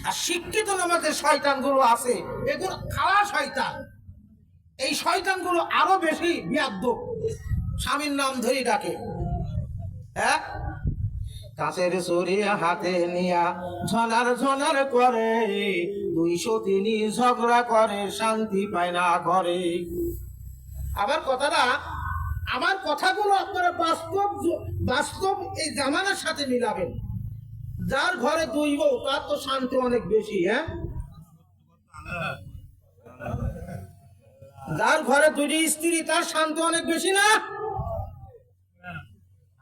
আর শিক্ষিত নামাজের শয়তানগুলো আছে, এগুলো খাওয়া শয়তান। এই শয়তানগুলো আরো বেশি বিয়াদ্দব, স্বামীর নাম ধরে ডাকে। হ্যাঁ, কাছের ছুরি হাতে নিয়া ঝনার ঝনার করে, 203 ঝগড়া করে, শান্তি পায় না ঘরে। আবার কথাটা, আমার কথাগুলো আপনারা বাস্তব বাস্তব এই জামানার সাথে মিলাবেন। যার ঘরে 2 বউ তার তো শান্তি অনেক বেশি। হ্যাঁ, যার ঘরে 2টি স্ত্রী তার শান্তি অনেক বেশি না?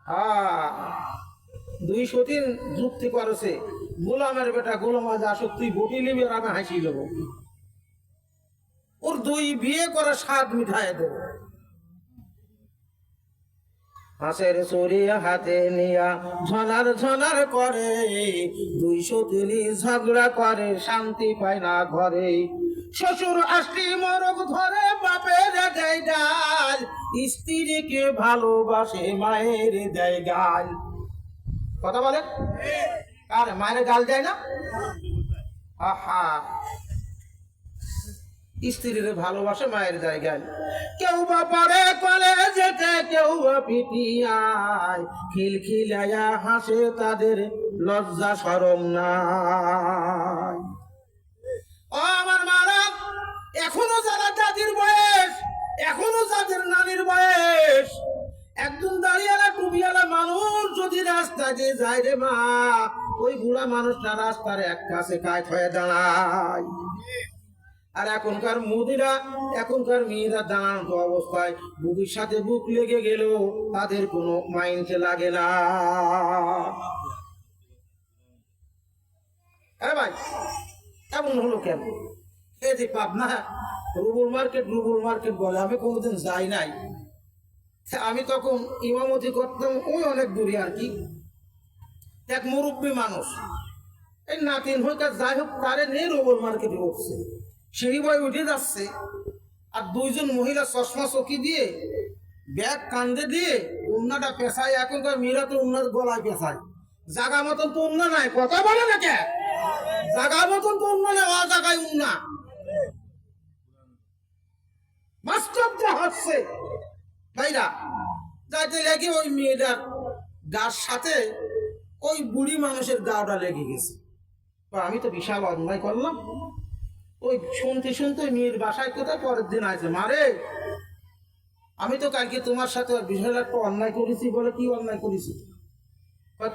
হ্যাঁ, 203 যুক্তি করেছে, গোলামের বেটা গোলাম আজ আসুক, তুই বটি নিবি আর আমি হাসি দেবো, ওর 2 বিয়ে করে 7 মিঠাই দেবো। হাঁসের ছুরি হাতে নিয়া ঝনার ঝনার করে, 203 ঝগড়া করে, শান্তি পায় না ঘরে। শ্বশুর আসলি মরক ধরে, বাপের দেয় ডাল, স্ত্রীকে ভালোবাসে, মায়ের দেয় গাল। কথা বলে কার মায়ের গাল দেয় না? আহা, স্ত্রীর ভালোবাসে, মায়ের দেয় গাল। কেউ বা পরে কলেজেতে, কেউ বা পিটিয়ায়, খিলখিলাইয়া হাসে, তাদের লজ্জা শরম নাই। ও আমার মারা, এখনো যারা দাদির বয়স, এখনো যাদের নানির বয়স, একদম দাঁড়িয়ালা টুপিয়ালা মানুষ যদি রাস্তা দিয়ে যায় রে মা, ওই বুড়া মানুষটা রাস্তার এক কাছে কাজ হয়ে দাঁড়ায়। আর এখনকার মেয়েরা দাঁড়ানো অবস্থায় বুকের সাথে বুক লেগে গেল, তাদের কোনো মাইন্ডে লাগে না। হ্যাঁ ভাই, এমন হলো কেন? এই যে পাবনা রুবুল মার্কেট বলে, আমি কোনোদিন যাই নাই। আমি তখন ইমামতি করতাম ওই অনেক দূরে আর কি। এক মুরব্বী মানুষ, এই নাতিন হোক আর যাই হোক, তারে নিয়ে রুবুল মার্কেটে উঠছে, সিঁড়ি বয় উঠে যাচ্ছে, আর 2 জন মহিলা চশমা চকি দিয়ে, ব্যাগ কান্দে দিয়ে, উন্নাটা পেশায়। এখনকার মেয়েরা তো উন্নার গলায় পেশায়, জাগা মতন তো উন্না নাই। কথা বলে না কে? জাগা মতন তো উন্না নেই, জায়গায় উন্না। বাস্তব যা হচ্ছে ভাইরা, যাইতে লেগে ওই মেয়েটার গার সাথে ওই বুড়ি মানুষের গাওটা লেগে গেছে। আমি তো বিশাল অন্যায় করলাম। ওই শুনতে শুনতে মেয়ের বাসায় কোথায় পরের দিন আছে, মারে আমি তো কালকে তোমার সাথে বিশাল একটা অন্যায় করেছি। বলে কি অন্যায় করেছি?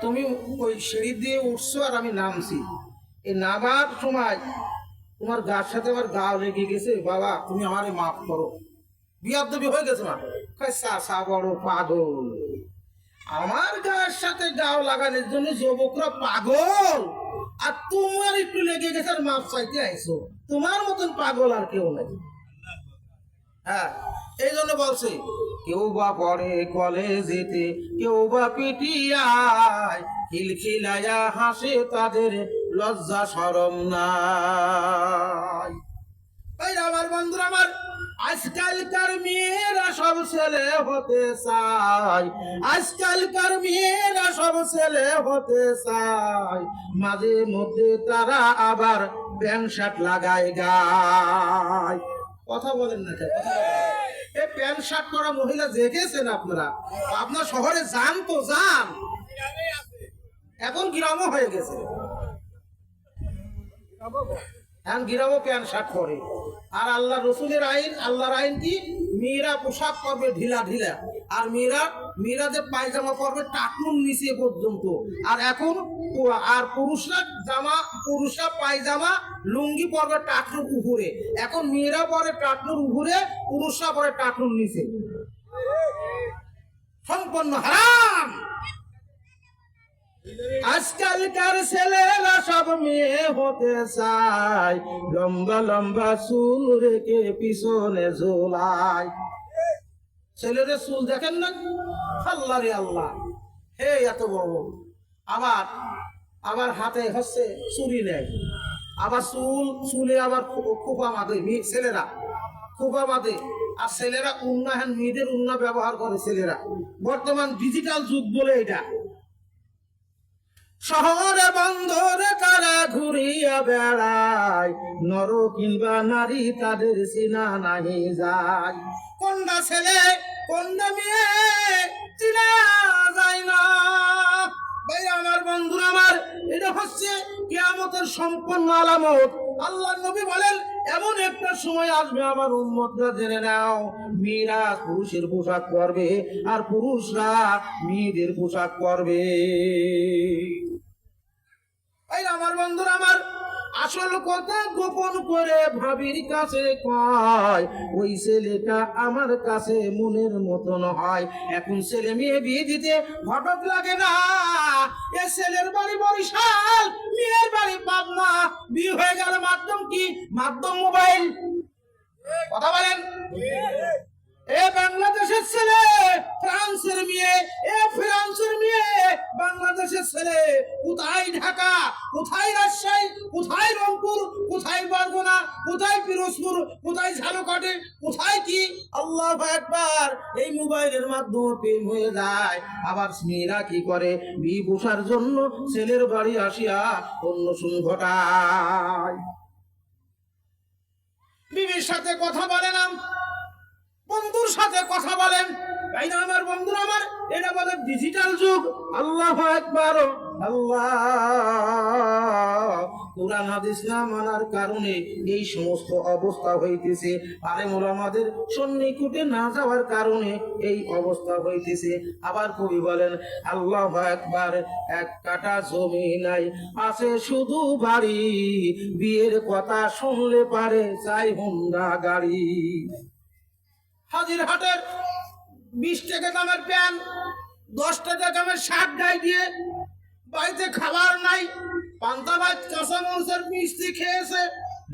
তুমি ওই সিঁড়ি দিয়ে উঠছো আর আমি নামছি, এই নামার সময় তোমার গার সাথে আমার গাও লেগে গেছে, বাবা তুমি আমারে মাফ করো। বিয়াদবি হয়ে গেছে মা। চাষা বড় পাগল, আমার গায়ের সাথে গাও লাগানোর জন্য যুবকরা পাগল, আর তোমার একটু লেগে গেছে আর মাপ চাইতে আইছো। তোমার মতন পাগল আর কেউ নাই। হ্যাঁ, এই জন্য বলছে, কেউ বা পড়ে কলেজেতে, কেউ বা পিটিয়ায়, খিলখিলাইয়া হাসে, তাদের লজ্জা শরম নাই। আমার বন্ধুরা, আমার আজকালকার মেয়েরা সব ছেলে হতে চায়, আজকালকার মেয়েরা সব ছেলে হতে চায়, মাঝে মধ্যে তারা আবার প্যান্ট শার্ট লাগায় গায়। কথা বলেন না কেন? এই প্যান্ট শার্ট পরা মহিলা দেখেছেন আপনারা? আপনার শহরে যান তো যান, এখন গ্রামও হয়ে গেছে, এখন গ্রামও প্যান্ট শার্ট পরে। আর আল্লাহ রসুলের আইন, আল্লাহর আইন কি? মেয়েরা পোশাক পরবে ঢিলা ঢিলা, আর মেয়েরা যে পায়জামা পরবে টাকনুর নিচে পর্যন্ত। আর এখন আর পুরুষরা পায়জামা লুঙ্গি পরবে টাকনুর উপরে। এখন মেয়েরা পরে টাকনুর উপরে, পুরুষরা পরে টাকনুর নিচে। সম্পূর্ণ হারাম। আজকালকার ছেলেরা সব মেয়ে হতে চায়, লম্বা লম্বা চুল রেখে পিছনে ঝোলায়। ছেলেদের চুল দেখেন না? আল্লাহ রে আল্লাহ, হে এত বড়। আবার হাতে হচ্ছে চুরি নেয়, আবার চুলে আবার খোপা বাঁধে ছেলেরা, খোপা বাঁধে। আর ছেলেরা উন্নয়ন, মেয়েদের উন্নয়ন ব্যবহার করে ছেলেরা। বর্তমান ডিজিটাল যুগ বলে এটা। শহরে বন্দরে কারা ঘুরিয়া বেড়ায়, নর কিংবা নারী তাদের চিনা নাহি যায়। কোনটা ছেলে কোনটা মেয়ে চিনা যায় না। ভাই আমার বন্ধুরা আমার, এটা হচ্ছে কিয়ামতের সম্পূর্ণ আলামত। আল্লাহ নবী বলেন এমন একটা সময় আসবে আমার উম্মতরা জেনে নাও, মেয়েরা পুরুষের পোশাক পরবে আর পুরুষরা মেয়েদের পোশাক পরবে। এই আমার বন্ধুরা আমার, আসল কথা গোপন করে ভাবির কাছে কয়, ওই ছেলেটা আমার কাছে মনের মতন হয়। এখন ছেলে মেয়ে বিয়ে দিতে ঘটক লাগে না। এ ছেলের বাড়ি বরিশাল, মেয়ের বাড়ি পাবনা, বিয়ে হয়ে গেল মাধ্যম কি? মাধ্যম মোবাইল। কথা বলেন। এ বাংলাদেশের ছেলে ফ্রান্সের মেয়ে, এ ফ্রান্সের মেয়ে বাংলাদেশের ছেলে। কোথায় ঢাকা, কোথায় রাজশাহী, কোথায় রংপুর, কোথায় বরগুনা, কোথায় পিরোজপুর, কোথায় ঝালকাঠি, কোথায় কি? আল্লাহু আকবার। এই মোবাইলের মাধ্যমে প্রেম হয়ে যায়। আবার মেয়েরা কি করে? বিয়ে বসার জন্য ছেলের বাড়ি আসিয়া অন্নসূন ঘটায়। বিবির সাথে কথা বলে না, বন্ধুর সাথে কথা বলেন। তাই না আমার বন্ধুরা আমার, এটা বলে ডিজিটাল যুগ। আল্লাহু আকবার। আল্লাহ কোরআন হাদিস না মানার কারণে এই সমস্ত অবস্থা হইতেছে। আলেম ওলামাদের সন্নিকটে না যাওয়ার কারণে এই অবস্থা হইতেছে। আবার কবি বলেন আল্লাহু আকবার, এক কাঠা জমি নাই, আছে শুধু বাড়ি, বিয়ের কথা শুনলে পারে চাই হুন্ডা গাড়ি। হাজির হাটের 20 টাকা দামের প্যান, 10 টাকা দামের শার্ট গায়ে দিয়ে বাড়িতে খাবার নাই, পান্তা ভাত কাঁচা মরিচের মিষ্টি খেয়েছে,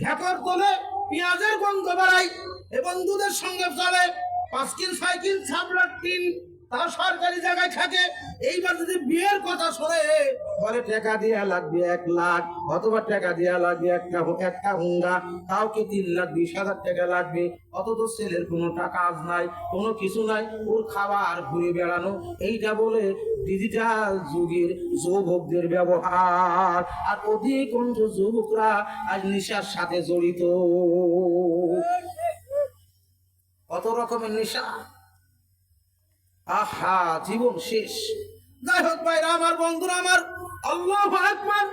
ঢেকর তোলে পেঁয়াজের গন্ধ বাড়াই। এ বন্ধুদের সঙ্গে চলে 5 কিল 6 কিল ছাপড়ার টিন, তার সরকারি জায়গায় থাকে। এইবার যদি বিয়ের কথা শোনে বলে টাকা দেওয়া লাগবে 1 লাখ, অথবা টাকা দেওয়া লাগবে একটা হুন্ডা, কাউকে 3,20,000 টাকা লাগবে। অথচ ছেলের কোনো টাকা আজ নাই, কোনো কিছু নাই, ওর খাবার ঘুরে বেড়ানো। এইটা বলে ডিজিটাল যুগের যুবকদের ব্যবহার। আর অধিকাংশ যুবকরা আজ নেশার সাথে জড়িত। কত রকমের নেশা, আহা জীবন শেষ। যাই হোক ভাইরা আমার, বন্ধুরা আমার, আল্লাহু আকবার।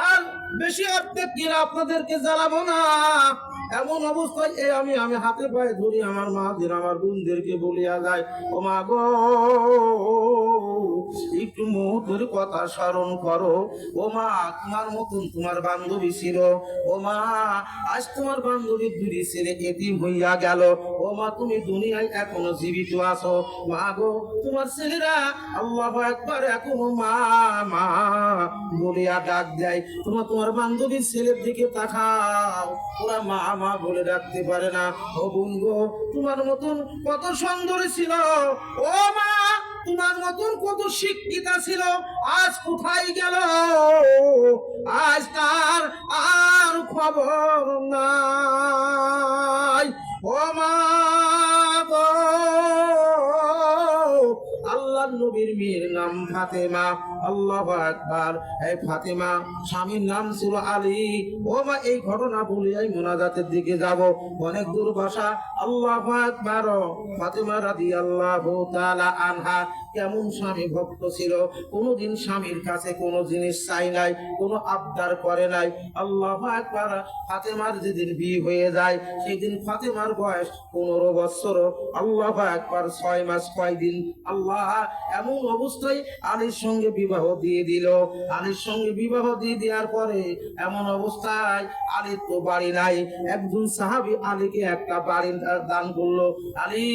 আর বেশি অর্ধেক কিনা আপনাদেরকে জ্বালাবো না। এমন অবস্থায় আমি হাতে পায়ে ধরি আমার মাদের, আমার বোনদেরকে বলিয়া যায়, ও মা গো একটু মুহূর্তের কথা স্মরণ করো। ও মা, তোমার মতন তোমার বান্ধবী ছিল। ও মা, আজ তোমার বান্ধবীর 2 ছেলে এতিম হইয়া গেল। ও মা, তুমি দুনিয়ায় এখনো জীবিত আছো। মা গো, তোমার ছেলেরা আল্লাহু আকবার এখনো মা মা বলিয়া ডাক দেয়। তোমার বান্ধবীর ছেলের দিকে তাকাও, ওরা মা মা বলে ডাকতে পারে না। ও বোন গো, তোমার মতন কত সুন্দরী ছিল। ও মা, তোমার মতন কত শিক্ষিতা ছিল, আজ কোথায় গেল? আজ তার আর খবর নাই। ও মা গো, আল্লাহর নবীর মেয়ের নাম ফাতেমা। আল্লাহু আকবার। এই ফাতেমা স্বামীর নাম ছিল আলী। ও মা, এই ঘটনা বলিয়াই মোনাজাতের দিকে যাব, অনেক দূর ভাষা। আল্লাহু আকবার। ফাতেমা রাদিয়াল্লাহু তাআলা আনহা কেমন স্বামী ভক্ত ছিল। কোনোদিন স্বামীর কাছে কোনো জিনিস চাই নাই, কোনো আবদার করে নাই। আল্লাহু আকবার। ফাতেমার যেদিন বিয়ে হয়ে যায় সেদিন ফাতেমার বয়স 15 বছর। আল্লাহু আকবার। 6 মাস 6 দিন আল্লাহ এমন অবস্থায় আলীর সঙ্গে বিবাহ দিয়ে দিল। আলীর সঙ্গে বিবাহ দিয়ে দেওয়ার পরে এমন অবস্থায় আলীর তো বাড়ি নাই। একজন সাহাবী আলীকে একটা বাড়ি দান করলো, আলী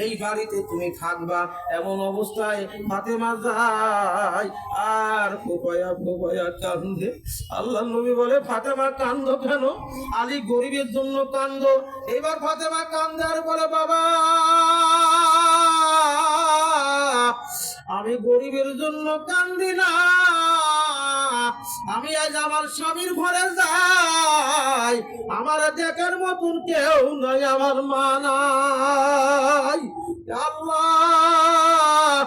এই বাড়িতে তুমি থাকবা। এমন অবস্থায় ফাতেমা যায় আর ফোপায়া ফোপায়া কান্দে। আল্লাহ নবী বলে, ফাতেমা কান্দো কেন? আলী গরিবের জন্য কান্দো। এবার ফাতেমা কান্দে আর বলে, বাবা আমি গরিবের জন্য কান্দি না, আমি আজ আমার স্বামীর ঘরে যাই, আমার দেখার মতন কেউ নাই, আমার মা নাই। আল্লাহ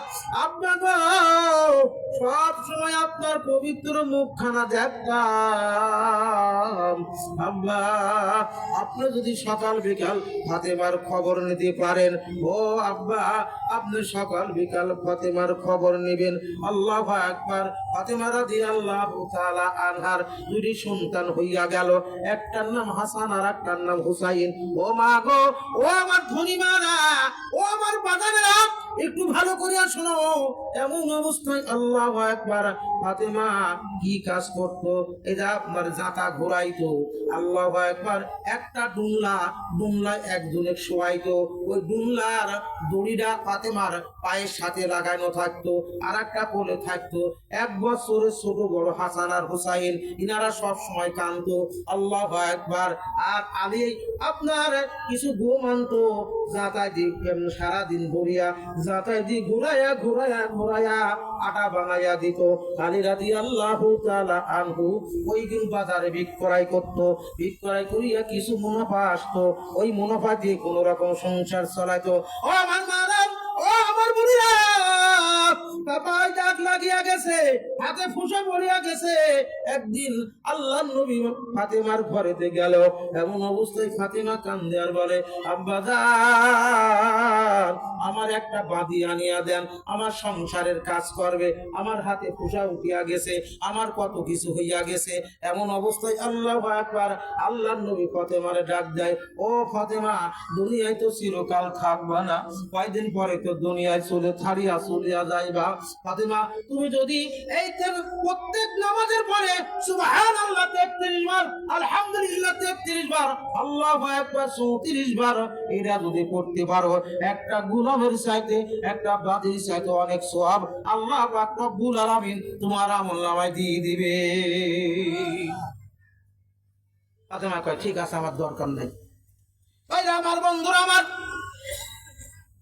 আপনাকে সব সময় আপনার পবিত্র মুখখানা দেখতাম। আব্বা, আপনি যদি সকাল বিকাল ফাতেমার খবর নিতে পারেন, ও আব্বা, আপনি সকাল বিকাল ফাতেমার খবর নেবেন। আল্লাহু আকবার। ফাতেমা রাদিয়াল্লাহু তাআলা আনহার দুটি সন্তান হইয়া গেল, একটার নাম হাসান আর একটার নাম হুসাইন। ও মা গো, ও আমার ধনী মারা, ও আমার বাজারেরা, একটু ভালো করিয়া শোনো। এমন অবস্থায় আল্লাহু আকবার, ফাতেমা কি কাজ করতো? এটা আপনার জাতা ঘোরাইতো। আল্লাহু আকবার। একটা ডুমলায় একজনে শোয়াইতো। ওই ডুমলার দড়িটা ফাতেমার পায়ের সাথে লাগানো থাকতো, আর একটা কোলে থাকতো। 1 বছরের ছোট বড় হাসান আর হুসাইন, ইনারা সব সময় কাঁদতো। আল্লাহু আকবার। আর আলী আপনার কিছু গম আনতো, জাতায় দিয়ে সারাদিন ঘুরিয়া, জাতায় দিয়ে ঘুরাইয়া আটা বানাইয়া দিত। আলী রাদিয়াল্লাহু তাআলা আনহু ওই দিন বাজারে বিক্রয় করতো। বিক্রয় করিয়া কিছু মুনাফা আসতো, ওই মুনাফা দিয়ে কোন রকম সংসার চালাইতো। ও আমার মারা, ও আমার বুড়িরা, বাবাই দাগ লাগিয়া গেছে, হাতে ফুসা পড়িয়া গেছে। একদিন আল্লাহর নবী ফাতেমার ঘরেতে গেল। এমন অবস্থায় ফাতেমা কান্দে আর বলে, আব্বা জান, আমার একটা বাঁধি আনিয়া দেন, আমার সংসারের কাজ করবে। আমার হাতে ফুসা উঠিয়া গেছে, আমার কত কিছু হইয়া গেছে। এমন অবস্থায় আল্লাহু আকবার, আল্লাহর নবী ফাতেমারে ডাক দেয়, ও ফাতেমা, দুনিয়ায় তো চিরকাল থাকবা না, কয়দিন পরে তো দুনিয়ায় চলিয়া যাইবা। ফাতেমা, তুমি যদি এই প্রত্যেক নামাজের পরে সুবহানাল্লাহ 33 বার, আলহামদুলিল্লাহ 33 বার, আল্লাহু আকবার 34 বার এটা যদি পড়তে পারো, একটা গোলামের চাইতে, একটা বাদীর চাইতে অনেক সওয়াব আল্লাহ পাক রব্বুল আলামিন তোমার আমলনামায় দিয়ে দিবে। ফাতেমা কয়, ঠিক আছে, আমার দরকার নেই। ওই আমার বন্ধুরা, আমার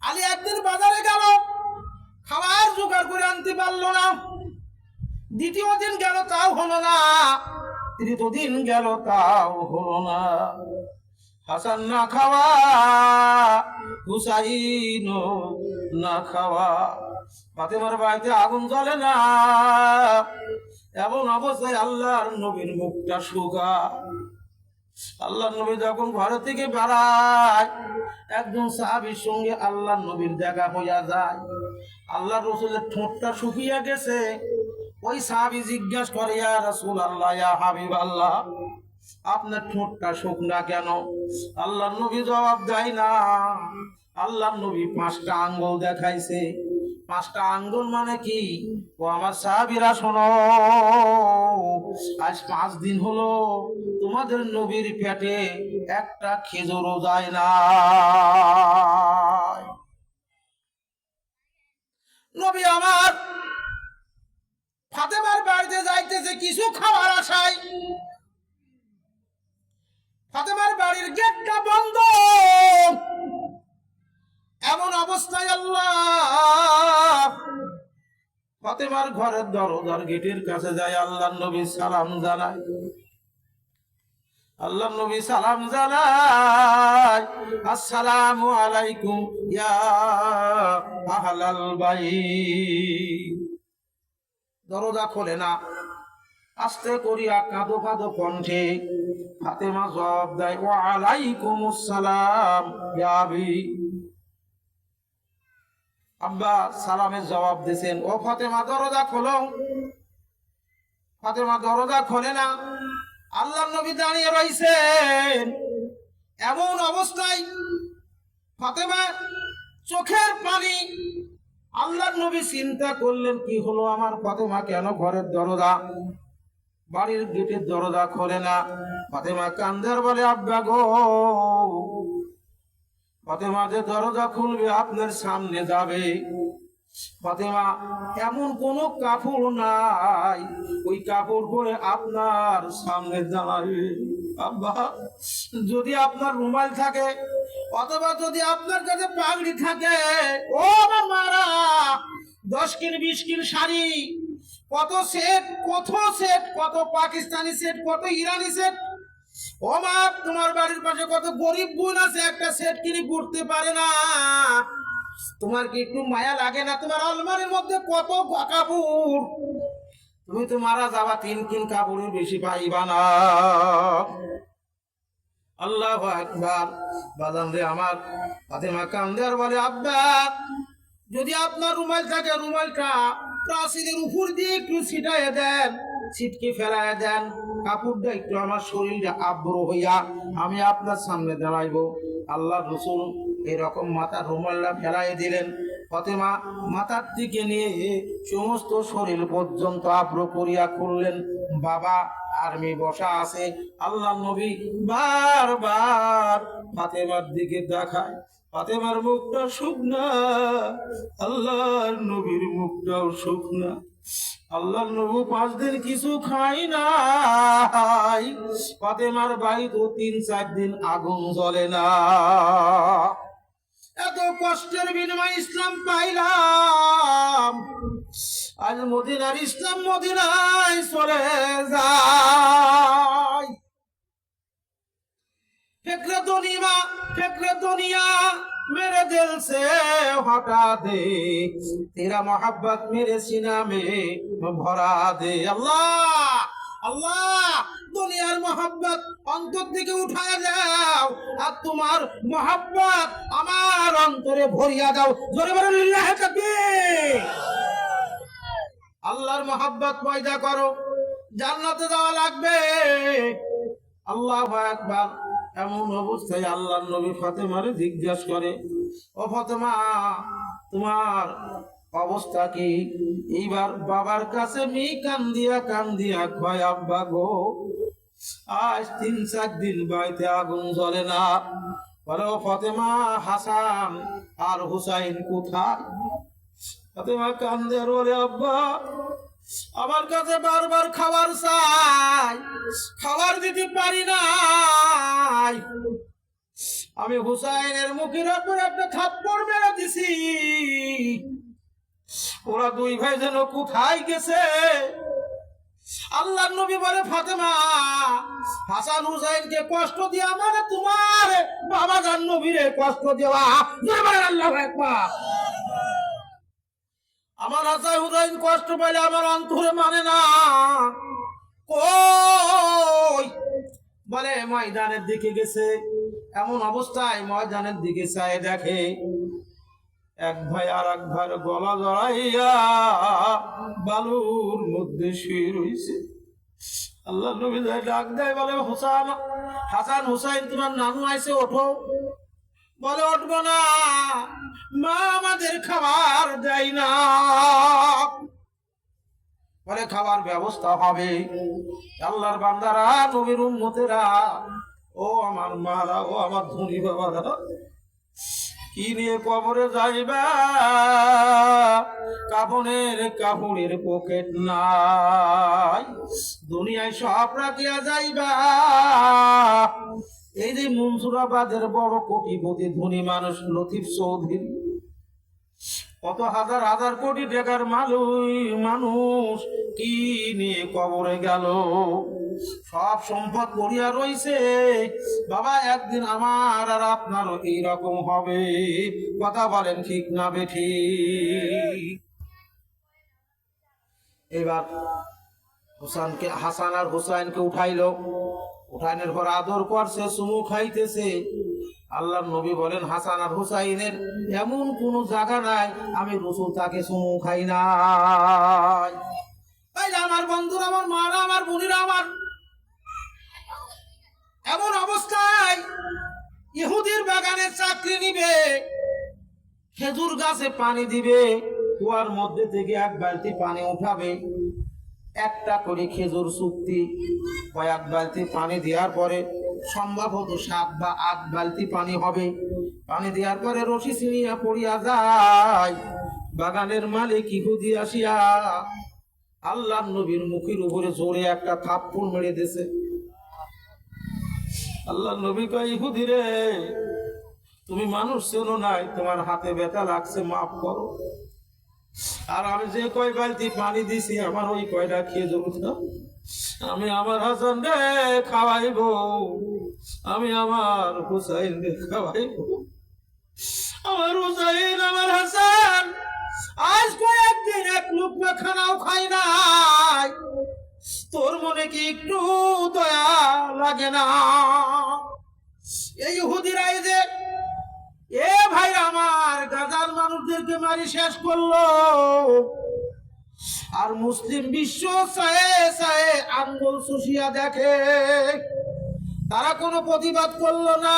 আলী একদিন বাজারে গেল, খাবার জোগাড় করে আনতে পারলো না। দ্বিতীয় দিন গেল, তাও হলো না। তৃতীয় দিন গেল, তাও হলো না। হাসান না খাওয়া, হুসাইন না খাওয়া, ফাতেমার বাড়িতে আগুন জ্বলে না। এমন অবস্থায় আল্লাহর নবীর মুখটা শুকা। আল্লাহর নবী যখন ঘর থেকে বেড়ায়, একজন সাহাবীর সঙ্গে আল্লাহর নবীর দেখা হইয়া যায়। আল্লাহ রসুলের ঠোঁটটা শুকিয়ে গেছে। ওই সাহাবী জিজ্ঞাসা করে, ইয়া রাসূলুল্লাহ, ইয়া হাবিবাল্লাহ, আপনার ঠোঁটটা শুকনা কেন? আল্লাহর নবী জবাব দেয় না। আল্লাহর নবী 5টা আঙ্গুল দেখাইছে। 5টা আঙ্গুল মানে কি? ও আমার সাহাবীরা শোনো, আজ 5 দিন হলো তোমাদের নবীর পেটে একটা খেজুরও যায় না। নবী আমার ফাতেমার বাড়িতে যাইতেছে কিছু খাওয়ার আশায়। ফাতেমার বাড়ির গেটটা বন্ধ। এমন অবস্থায় আল্লাহ ফাতেমার ঘরের দরজার গেটের কাছে যায়। আল্লাহর নবী সালাম জানায়। আল্লাহর নবী সালাম জানায়, আসসালামু আলাইকুম ইয়া আহলাল বাইত। দরজা খোলে না। আস্তে করিয়া কাঁদো কাঁদো কণ্ঠে ফাতেমা জবাব দেয়, ওয়া আলাইকুমুস সালাম ইয়া আবি। আব্বা সালামের জবাব দিয়েছেন। ও ফাতেমা, দরজা খোলো। ফাতেমা দরজা খোলে না। আল্লাহর নবী দাঁড়িয়ে রইছেন। এমন অবস্থায় ফাতেমা চোখের পানি। আল্লাহর নবী চিন্তা করলেন, কি হলো আমার ফাতেমা, কেন ঘরের দরজা, বাড়ির গেটের দরজা খোলে না? ফাতেমা কান্দার বলে, আব্বা গো, ফাতেমা যে দরজা খুলবে আপনার সামনে যাবে। ফাতেমা, এমন কোন কাপড় নাই ওই কাপড় পরে আপনার সামনে দাঁড়াবে। আব্বা, যদি আপনার রুমাল থাকে, অথবা যদি আপনার কাছে পাগড়ি থাকে, ও আমার মারা, 10 কিল 20 কিল শাড়ি, কত সেট, কত পাকিস্তানি সেট, কত ইরানি সেট। ও মা, তোমার বাড়ির পাশে কত গরিব বোন আছে, একটা সেট কিনে পড়তে পারে না। তোমার কি একটু মায়া লাগে না? তোমার আলমারির মধ্যে কত কাপড়, তুমি তো মারা যাবা, তিন কাপড়ের বেশি পাইবা না। আল্লাহু আকবার। বাজান রে আমার, ফাতেমা কান্দে আর বলে, আব্বা যদি আপনার রুমাল থাকে, রুমালটা প্রাচীরের উপর দিয়ে একটু ছিটাইয়া দেন, ছিটকে ফেলাইয়া দেন, কাপড়টা একটু আমার শরীরটা আব্রু হইয়া আমি আপনার সামনে দাঁড়াইব। আল্লাহ রসুল এরকম মাথার রুমালটা ফেলাই দিলেন। ফাতেমা মাথার দিকে নিয়ে সমস্ত শরীর পর্যন্ত আব্রু করিয়া করলেন। বাবা আর্মি বসা আছে, আল্লাহ নবী বারবার ফাতেমার দিকে দেখায়, ফাতেমার মুখটা শুকনা, আল্লাহর নবীর মুখটাও শুকনা। আল্লাহর নবী 5 দিন কিছু খাই নাই। ফাতেমার বাড়িতে 3-4 দিন আগুন জ্বলে না। এত কষ্টের বিনিময়ে ইসলাম পাইলাম, আজ মদিনার ইসলাম মদিনায় চলে যায়। फेंकरे दुनिया मेरे दिल से हटा दे, तेरा मोहब्बत मेरे सीना में भरा दे। अल्लाह अल्लाह, दुनियार मोहब्बत अंतर दिके उठाया जाओ और तुम्हार मोहब्बत আমার অন্তরে ভরিয়া দাও। জোরে বলো লিল্লাহি তাকবীর। আল্লাহর মোহব্বত পয়দা করো, জান্নাতে যাওয়া লাগবে। আল্লাহু আকবার। এমন অবস্থায় আল্লাহর নবী ফাতেমারে জিজ্ঞাসা করে, ও ফাতেমা তোমার অবস্থা কি? এইবার বাবার কাছে কান্দিয়া কান্দিয়া কয়, আব্বা গো আজ 3-4 দিন বাড়িতে আগুন জ্বলে না। বলে, ও ফাতেমা হাসান আর হুসাইন কোথায়? ফাতেমা কান্দে আর বলে, আব্বা আমার কাছে বারবার খাবার চাই, খাবার দিতে পারি না। আমি হুসাইনের মুখের উপর একটা থাপ্পড় মেরে দিছি, ওরা 2 ভাই যেন কোথায় গেছে। আল্লাহর নবী বলে, ফাতেমা হাসান হুসাইনকে কষ্ট দিয়া মানে তোমার বাবা জান নবীরে কষ্ট দেওয়া। আল্লাহু আকবার। আমার হাসান হুসাইন কষ্ট পেলে আমার অন্তরে মানে না। কই? বলে ময়দানের দিকে গেছে। এমন অবস্থায় ময়দানের দিকে চাই দেখে এক ভাই আর এক ভাইয়ের গলা জড়াইয়া বালুর মধ্যে শুয়ে রয়েছে। আল্লাহ নবী ডাক দেয়, বলে হাসান হুসাইন তোমার নানু আইছে, ওঠো। বলে, উঠবো না, মা আমাদের খাবার দেয় না। বলে, খাবার ব্যবস্থা হবে। আল্লাহর বান্দারা, নবীর উম্মতেরা, ও আমার মারা, ও আমার ধনী বাবারা, কি নিয়ে কবরে যাইবা? কাপড়ের পকেট নাই, দুনিয়ায় সব রাখিয়া যাইবা। এই যে মনসুরাবাদের বড় কোটিপতি ধনী মানুষ লতিফ চৌধুরী, কত হাজার হাজার কোটি টাকার মানুষ কি নিয়ে কবরে গেল? সব সম্পদ পড়িয়া রইছে। বাবা একদিন আমার আর আপনারও এইরকম হবে। কথা বলেন ঠিক না বেঠিক? এবার হাসান আর হুসাইনকে উঠাইলো, উঠাইনের পর আদর করছে, চুমু খাইতেছে। আল্লাহর নবী বলেন, হাসান আর হুসাইনের এমন কোন জায়গা নাই আমি রাসূল তাকে চুমু খাই নাই। তাই আমার বন্ধুরা, আমার মারা, আমার বোনেরা, আমার এমন অবস্থায় ইহুদির বাগানে চাকরি নিবে, খেজুর গাছে পানি দিবে, কুয়ার মধ্যে থেকে 1 বালতি পানি উঠাবে, একটা করে খেজুর চুক্তি, কয়েক বালতি পানি দেওয়ার পরে সম্ভবত 7 বা 8 বালতি পানি হবে। পানি দেওয়ার পরে রশি ছিঁড়িয়া পড়িয়া যায়। বাগানের মালিক ইহুদি আসিয়া আল্লাহর নবীর মুখের উপরে জোরে একটা থাপ্পড় মেরে দিয়েছে। আল্লাহর নবী কয়, ইহুদি রে, তুমি মানুষ চেনো নাই, তোমার হাতে ব্যথা লাগছে, মাফ করো। আর আমি যে কয় বালতি পানি দিছি, আমার ওই কয়টা খেজুর আমি আমার হাসান রে খাওয়াইব, আমি আমার হুসাইন রে খাওয়াইব। আমার হুসাইন আমার আজ কয়েকদিন এক লুকমা খানাও খাই নাই, তোর মনে কি একটু দয়া লাগে না? এই ইহুদিরাই যে এ ভাই আমার গাজার মানুষদেরকে মারি শেষ করলো, আর মুসলিম বিশ্ব চায়ে চায়ে আঙ্গুল চুষিয়া দেখে, তারা কোনো প্রতিবাদ করলো না।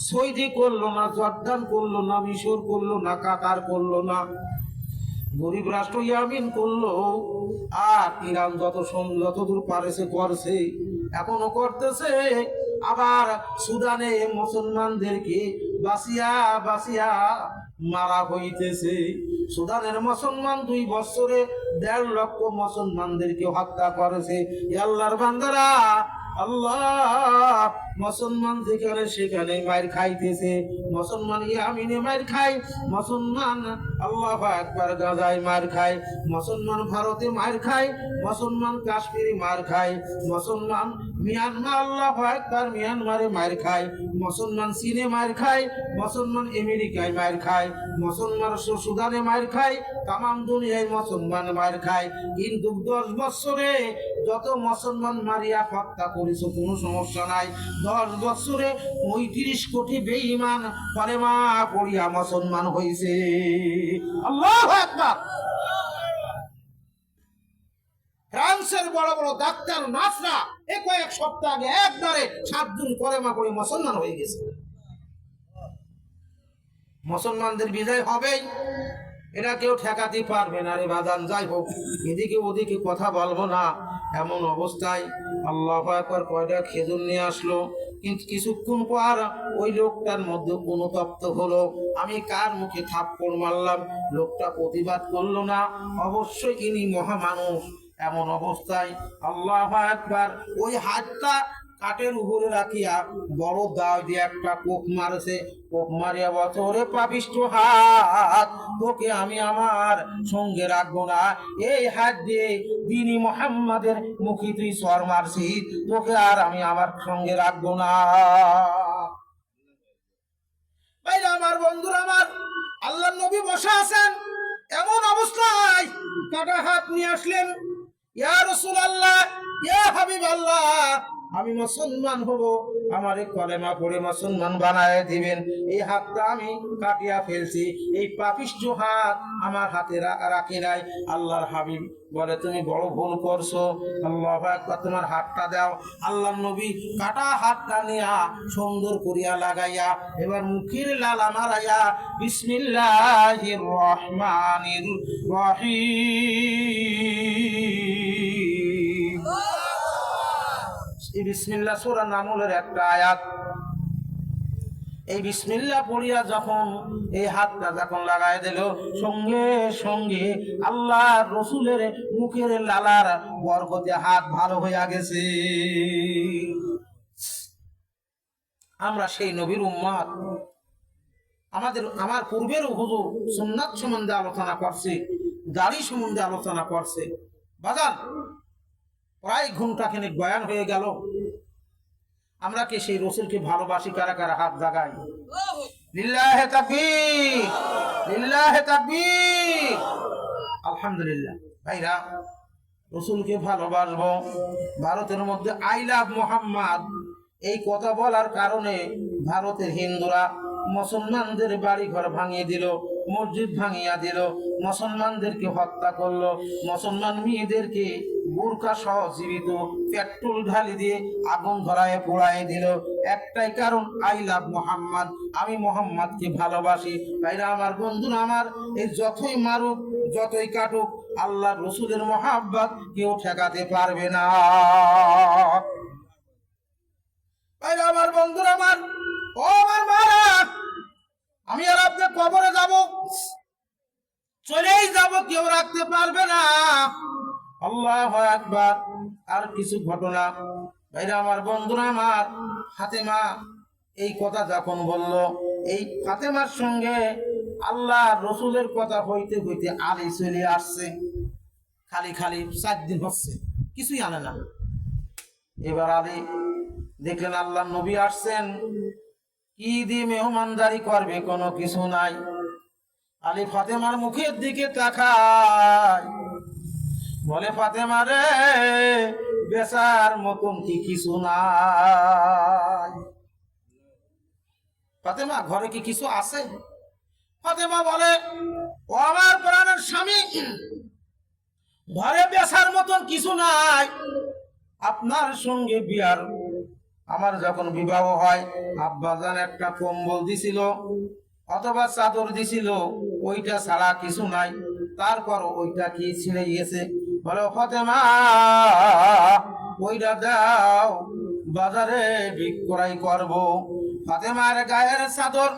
সৌদি করলো না, জর্দান করলো না, মিশর করলো না, কাতার করলো না, গরিব রাষ্ট্র ইয়ামিন করলো, আর ইরান যতদূর পারেছে করছে, এখনো করতেছে। আবার সুদানে মুসলমানদেরকে বাঁচিয়া বাঁচিয়া মারা হইতেছে। সুদানের মুসলমান 2 বছরে 1.5 লক্ষ মুসলমানদেরকে হত্যা করেছে। আল্লাহর বান্দারা, আল্লাহ মুসলমান যেখানে সেখানে মার খাইতেছে, মুসলমান ইয়ামিনে মার খায়, মুসলমান আল্লাহু আকবার গাজায় মার খায়, মুসলমান ভারতে মার খায়, মুসলমান কাশ্মীরে মার খায়, মুসলমান মিয়ানমার আল্লাহু আকবার মিয়ানমারে মার খায়, মুসলমান চীনে মার খায়, মুসলমান আমেরিকায় মার খায়, মুসলমান সুদানে মার খায়, তামাম দুনিয়ায় মুসলমান মার খায়। কিন্তু 10 বছরে যত মুসলমান মারিয়া হত্যা করেছে কোনো সমস্যা নাই। 10 বছরে 35 কোটি বেঈমান কলেমা পড়িয়া মুসলমান হয়েছে। আল্লাহু আকবার। ফ্রান্সের বড় বড় ডাক্তার নার্সরা কয়েক সপ্তাহ আগে একবারে 7 জন কলেমা পড়ে মুসলমান হয়ে গেছে। মুসলমানদের বিজয় হবেই, এটা কেউ ঠেকাতে পারবে না রে বাদান। যাই হোক, এদিকে ওদিকে কথা বলবো না, এমন অবস্থায় আল্লাহু আকবার কয়টা খেজুর নিয়ে আসলো। কিন্তু কিছুক্ষণ পর ওই লোকটার মধ্যে অনুতপ্ত হলো, আমি কার মুখে থাপ্পড় মারলাম। লোকটা প্রতিবাদ করলো না, অবশ্যই ইনি মহামানুষ। এমন অবস্থায় আল্লাহু আকবার ওই হাতটা কাঠের উপরে রাখিয়া বড় দাও দিয়ে একটা কোপ মারছে। কোপ মারিয়া বছরে পাপিষ্ঠ হাত, তোকে আমি আমার সঙ্গে রাখবো না। এই হাত দিয়ে দিনী মুহাম্মাদের মুখে তুই সর মারছি, তোকে আর আমি আমার সঙ্গে রাখবো না। ভাইরা আমার, বন্ধুরা আমার, আল্লাহর নবী বসা আছেন, এমন অবস্থায় কাটা হাত নিয়ে আসলেন। ইয়া রাসূলুল্লাহ, ইয়া হাবিবাল্লাহ, আমি মুসলমান হব, আমারে কলেমা পড়ে মুসলমান বানায় দিবেন। এই হাতটা আমি কাটিয়া ফেলছি, এই পাপিষ্ঠ হাত আমার হাতে রাখি নাই। আল্লাহর হাবিব বলে, তুমি বড় ভুল করছো, আল্লাহু আকবার, তোমার হাতটা দাও। আল্লাহর নবী কাটা হাতটা নিয়া সুন্দর করিয়া লাগাইয়া এবার মুখের লালা মারাইয়া বিসমিল্লাহির রহমানির রহিম, এই বিসমিল্লাহ সূরা নামলের একটা আয়াত। এই বিসমিল্লাহ পড়িয়া যখন এই হাতটা যখন লাগাই দিল, সঙ্গে সঙ্গে আল্লাহ রসুলের মুখের লালার বরকতে হাত ভালো হইয়া গেছে। আমরা সেই নবীর উম্মত। আমার পূর্বের হুজুর সুন্নাত সম্বন্ধে আলোচনা করছে, দাড়ি সম্বন্ধে আলোচনা করছে। বাজান, প্রায় ঘন্টাখানেক বয়ান হয়ে গেল। আমরা কি সেই রসুলকে ভালোবাসি? কারা কারা হাত জাগাই? লিল্লাহে তাকবীর, লিল্লাহে তাকবীর, আলহামদুলিল্লাহ। ভাইরা, রসুলকে ভালোবাসবো। ভারতের মধ্যে আই লাভ মোহাম্মদ এই কথা বলার কারণে ভারতের হিন্দুরা মুসলমানদের বাড়ি ঘর ভাঙিয়ে দিল, মসজিদ ভাঙিয়া দিল, মুসলমানদেরকে হত্যা করলো, মুসলমান মেয়েদেরকে বোরকা সহ জীবিত পেট্রোল ঢালি দিয়ে আগুন ধরায় পোড়ায় দিল। একটাই কারণ, আই লাভ মোহাম্মদ, আমি মোহাম্মদকে ভালোবাসি। ভাইরা আমার, বন্ধুরা আমার, এই যতই মারুক যতই কাটুক, আল্লাহ রসুলের মোহাব্বত কেউ ঠেকাতে পারবে না। ভাইরা আমার, বন্ধুরা আমার, ও আমার মারা, আমি আর আপনি কবরে যাব, চলেই যাব, কেউ রাখতে পারবে না। আল্লাহু আকবার। আর কিছু ঘটনা, ভাইরা আমার, বন্ধুরা আমার, ফাতেমা এই কথা যখন বলল, এই ফাতেমার সঙ্গে আল্লাহ রসুলের কথা হইতে হইতে আলী চলে আসছে। খালি খালি 4 দিন হচ্ছে, কিছুই আনে না। এবার আলী দেখলেন আল্লাহ নবী আসছেন, কি দিয়ে মেহমানদারি করবে, কোনো কিছু নাই। আলী ফাতেমার মুখের দিকে তাকায়, বলে ফাতেমা রে, বেচার মতন কি কিছু নাই? ফাতেমা, ঘরে কি কিছু আছে? ফাতেমা বলে, ও আমার প্রাণের স্বামী, ঘরে বেচার মতন কিছু নাই। আপনার সঙ্গে বিয়ার আমার যখন বিবাহ হয়, আব্বাজান একটা কম্বল দিছিল অথবা চাদর দিছিল, ওইটা ছাড়া কিছু নাই। তারপর ওইটা কি ছিঁড়ে গিয়েছে? বলো ফাতেমা, ওইটা দাও, বাজারে বিক্রয় করব। ফাতেমার গায়ের চাদর,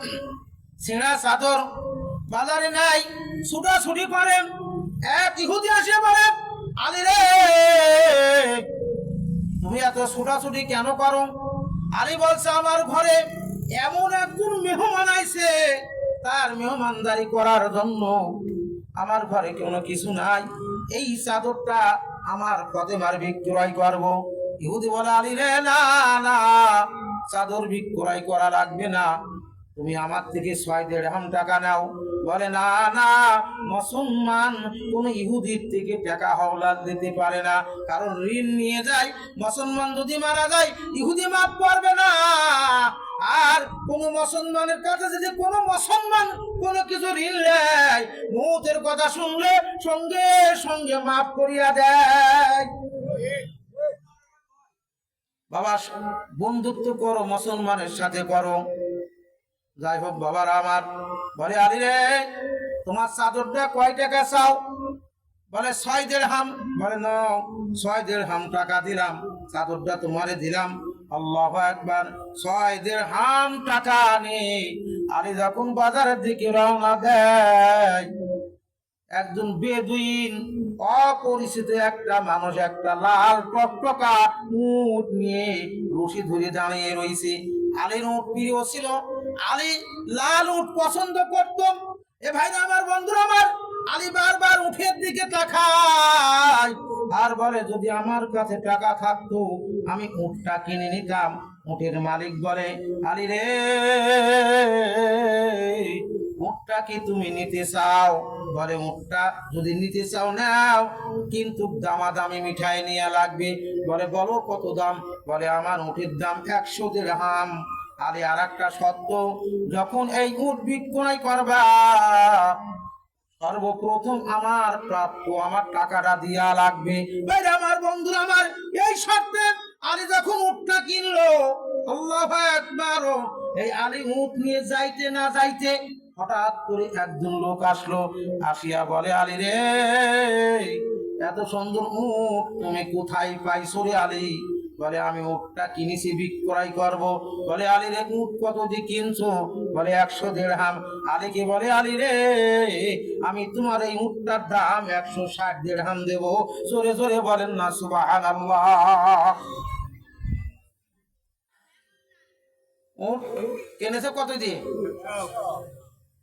ছিঁড়া চাদর বাজারে নাই, ছুটাছুটি করেন। এক ইহুদি আসে বলে, আলী রে, তুমি এত ছুটাছুটি কেন করো? আলী বলছে, আমার ঘরে এমন একজন মেহমান আইছে, তার মেহমানদারি করার জন্য আমার ঘরে কোনো কিছু নাই, এই চাদরটা আমার ফাতেমার বিক্রয় করব। ইহুদি বলে, আলী রে, না না, চাদর বিক্রয় করা লাগবে না, তুমি আমার থেকে 6 দিরহাম টাকা নাও। বলে, না না, মুসলমান কোন ইহুদির থেকে টাকা হাওলাত দিতে পারে না, কারণ ঋণ নিয়ে যায়। মুসলমান যদি মারা যায়, ইহুদি মাফ করবে না। আর কোন মুসলমানের কাছে যদি কোনো মুসলমান কোনো কিছু ঋণ নেয়, মৌতের কথা শুনলে সঙ্গে সঙ্গে মাফ করিয়া দেয়। বাবা, বন্ধুত্ব করো, মুসলমানের সাথে করো। যাই হোক বাবার আমার, বলে, আলী রে, তোমার চাদরটা কয় টাকা চাও? বলে, 6 দিরহাম। বলে, না, 6 দিরহাম টাকা দিলাম, চাদরটা তোমারে দিলাম। আল্লাহু আকবার। 6 দিরহাম টাকা নিয়ে আলী যখন বাজারের দিকে রওনা দেয়, একজন বেদুইন অপরিচিত একটা মানুষ একটা লাল টকটকা উট নিয়ে রশি ধরে দাঁড়িয়ে রয়েছে। আলীর উট প্রিয় ছিল, আলী লাল উট পছন্দ করত। এ ভাই, আমার বন্ধুরা আমার, আলী বারবার উঠের দিকে তাকায় আর বলে, যদি আমার কাছে টাকা থাকতো আমি উটটা কিনে নিতাম। উটের মালিক বলে, আলী রে, উটটা কি তুমি নিতে চাও? বলে, উটটা যদি নিতে চাও নাও, কিন্তু দামাদামি মিঠাই নিয়ে লাগবে। বলে, বলো কত দাম? বলে, আমার উটের দাম 100 দিরহাম। আলী আর একটা শর্ত, যখন এই উট বিক্রয় করবা, সর্বপ্রথম আমার প্রাপ্য আমার টাকাটা দিয়া লাগবে। আমার বন্ধুরা আমার, এই শর্তে আলী যখন উটটা কিনলো, আল্লাহু আকবার, এই আলী উট নিয়ে যাইতে না যাইতে হঠাৎ করে একজন লোক আসলো, আসিয়া বলে, আলী রে, এত সুন্দর উট তুমি কোথায় পাইছো রে আলী? বলে, আমি উটটা কিনেছি, বিক্রয় করব। বলে, আলী রে, উট কত দিয়ে কিনছো? বলে, 100 দিরহাম। আলীকে বলে, আলী রে, আমি তোমার এই উটটার দাম 160 দিরহাম দেব। জোরে জোরে বলেন না সুবহানাল্লাহ। উট কিনেছে কত দিয়ে?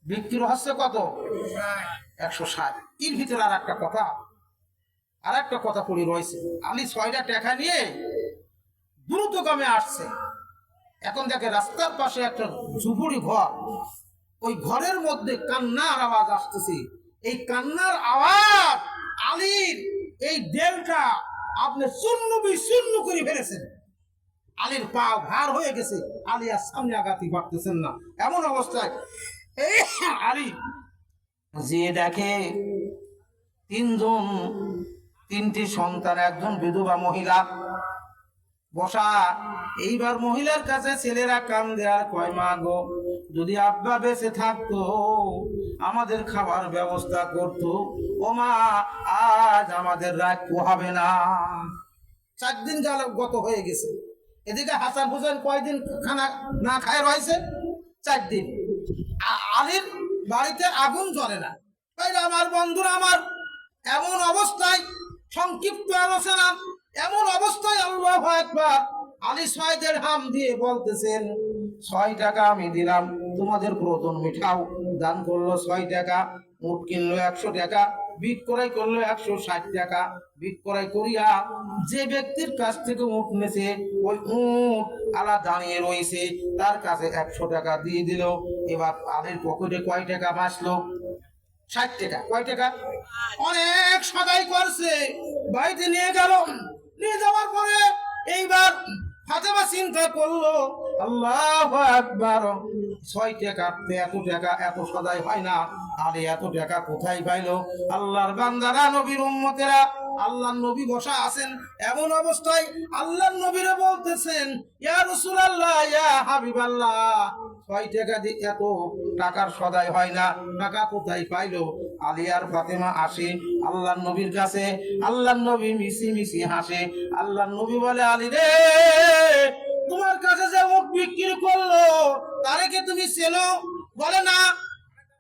বিক্রি হচ্ছে কত? 160। এর ভিতরে আর একটা কথা পড়ে রয়েছে। আলী 6টা টাকা নিয়ে দ্রুতগামে আসছে। এখন দেখে রাস্তার পাশে একটা ঝুপড়ি ঘর, ওই ঘরের মধ্যে কান্নার আওয়াজ আসতেছে। এই কান্নার আওয়াজ আলীর এই দেহটা আপনি চূর্ণ বিচূর্ণ করে ফেলেছেন। আলীর পা ভার হয়ে গেছে, আলী আর সামনে আগাতে পারতেছেন না। এমন অবস্থায় আলী যে দেখে 3টি সন্তান, একজন বিধবা মহিলা বসা। এইবার মহিলার কাছে ছেলেরা কান্দে আর কয়, মা গো, যদি আব্বা বেঁচে থাকতো আমাদের খাবার ব্যবস্থা করতো। ও মা, আজ আমাদের রাত পোহাবে না। 4 দিন গত হয়ে গেছে। এদিকে হাসান হুসেন কয়দিন খানা না খায় রয়েছে? 4 দিন। আলীর বাড়িতে আগুন জ্বলে না। তাই আমার বন্ধুরা আমার, এমন অবস্থায় সংক্ষিপ্ত আলোচনা, এমন অবস্থায় আল্লাহু আকবার, আলী 6 দিরহাম দিয়ে বলতেছেন, 6 টাকা আমি দিলাম, তোমাদের প্রয়োজন মিটাও। দান করলো 6 টাকা, উট কিনলো 100 টাকা, বিক্রয় করলো 160 টাকা। বিক্রয় করিয়া যে ব্যক্তির কাছ থেকে উট নেছে, ওই উট আলা দাঁড়িয়ে রয়েছে, তার কাছে 100 টাকা দিয়ে দিল। এবার আলীর পকেটে কয় টাকা বাঁচলো? 60 টাকা। কয় টাকা? অনেক সদাই করছে, বাড়িতে নিয়ে গেল। নিয়ে যাওয়ার পরে এইবার ফাতেমা চিন্তা করলো, আল্লাহু আকবার, 6 টাকা, এত টাকা, এত সদাই হয় না, আরে এত টাকা কোথায় পাইলো? আল্লাহর বান্দারা, নবীর উম্মতেরা, আল্লাহর নবী বসা আছেন, এমন অবস্থায় আল্লাহর নবীরে বলতেছেন, ইয়া রাসূলুল্লাহ, ইয়া হাবিবাল্লাহ, 6 টাকা দিয়ে এত টাকার সদাই হয় না, টাকা কোথায় পাইলো? আলী আর ফাতেমা আসে আল্লাহর নবীর কাছে, আল্লাহর নবী মিছি মিছি হাসে। আল্লাহর নবী বলে, আলী রে, তোমার কাছে যে উট বিক্রি করলো তারে কি তুমি চেনো? বলে না।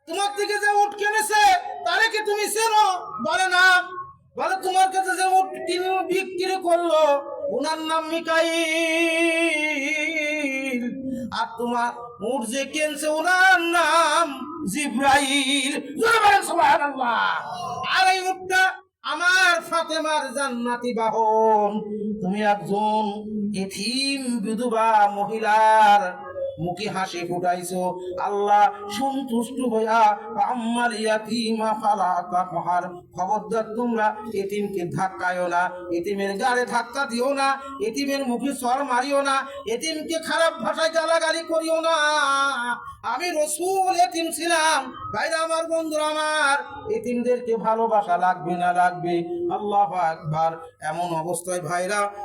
তোমার থেকে যে উট কিনেছে তারে কি তুমি চেনো? বলে না। বলে, তোমার কাছে যে উট বিক্রি করলো ওনার নাম মিকাইল, আর তোমার উট যে কিনছে ওনার নাম জিব্রাইল। জোরে বলেন সুবহানাল্লাহ। আর এই উটটা আমার ফাতেমার জান্নাতি বাহন। তুমি একজন এতিম বিধবা মহিলার মুখে হাসি ফুটাইছো, আল্লাহ সন্তুষ্ট হইয়া আম্মাল ইয়াতীমা ফালা তাকহার, খবরদার তোমরা এতিমকে ধাক্কায়ও না, এতিমের গাড়ে ধাক্কা দিও না, এতিমের মুখে সর মারিও না, এতিমকে খারাপ ভাষায় গালাগালি করিও না। আমি রাসূল এতিম ছিলাম। ভাইরা আমার, বন্ধুরা আমার, এতিমদেরকে ভালোবাসা লাগবে না লাগবে। আল্লাহু আকবার। এমন অবস্থায় ভাইরা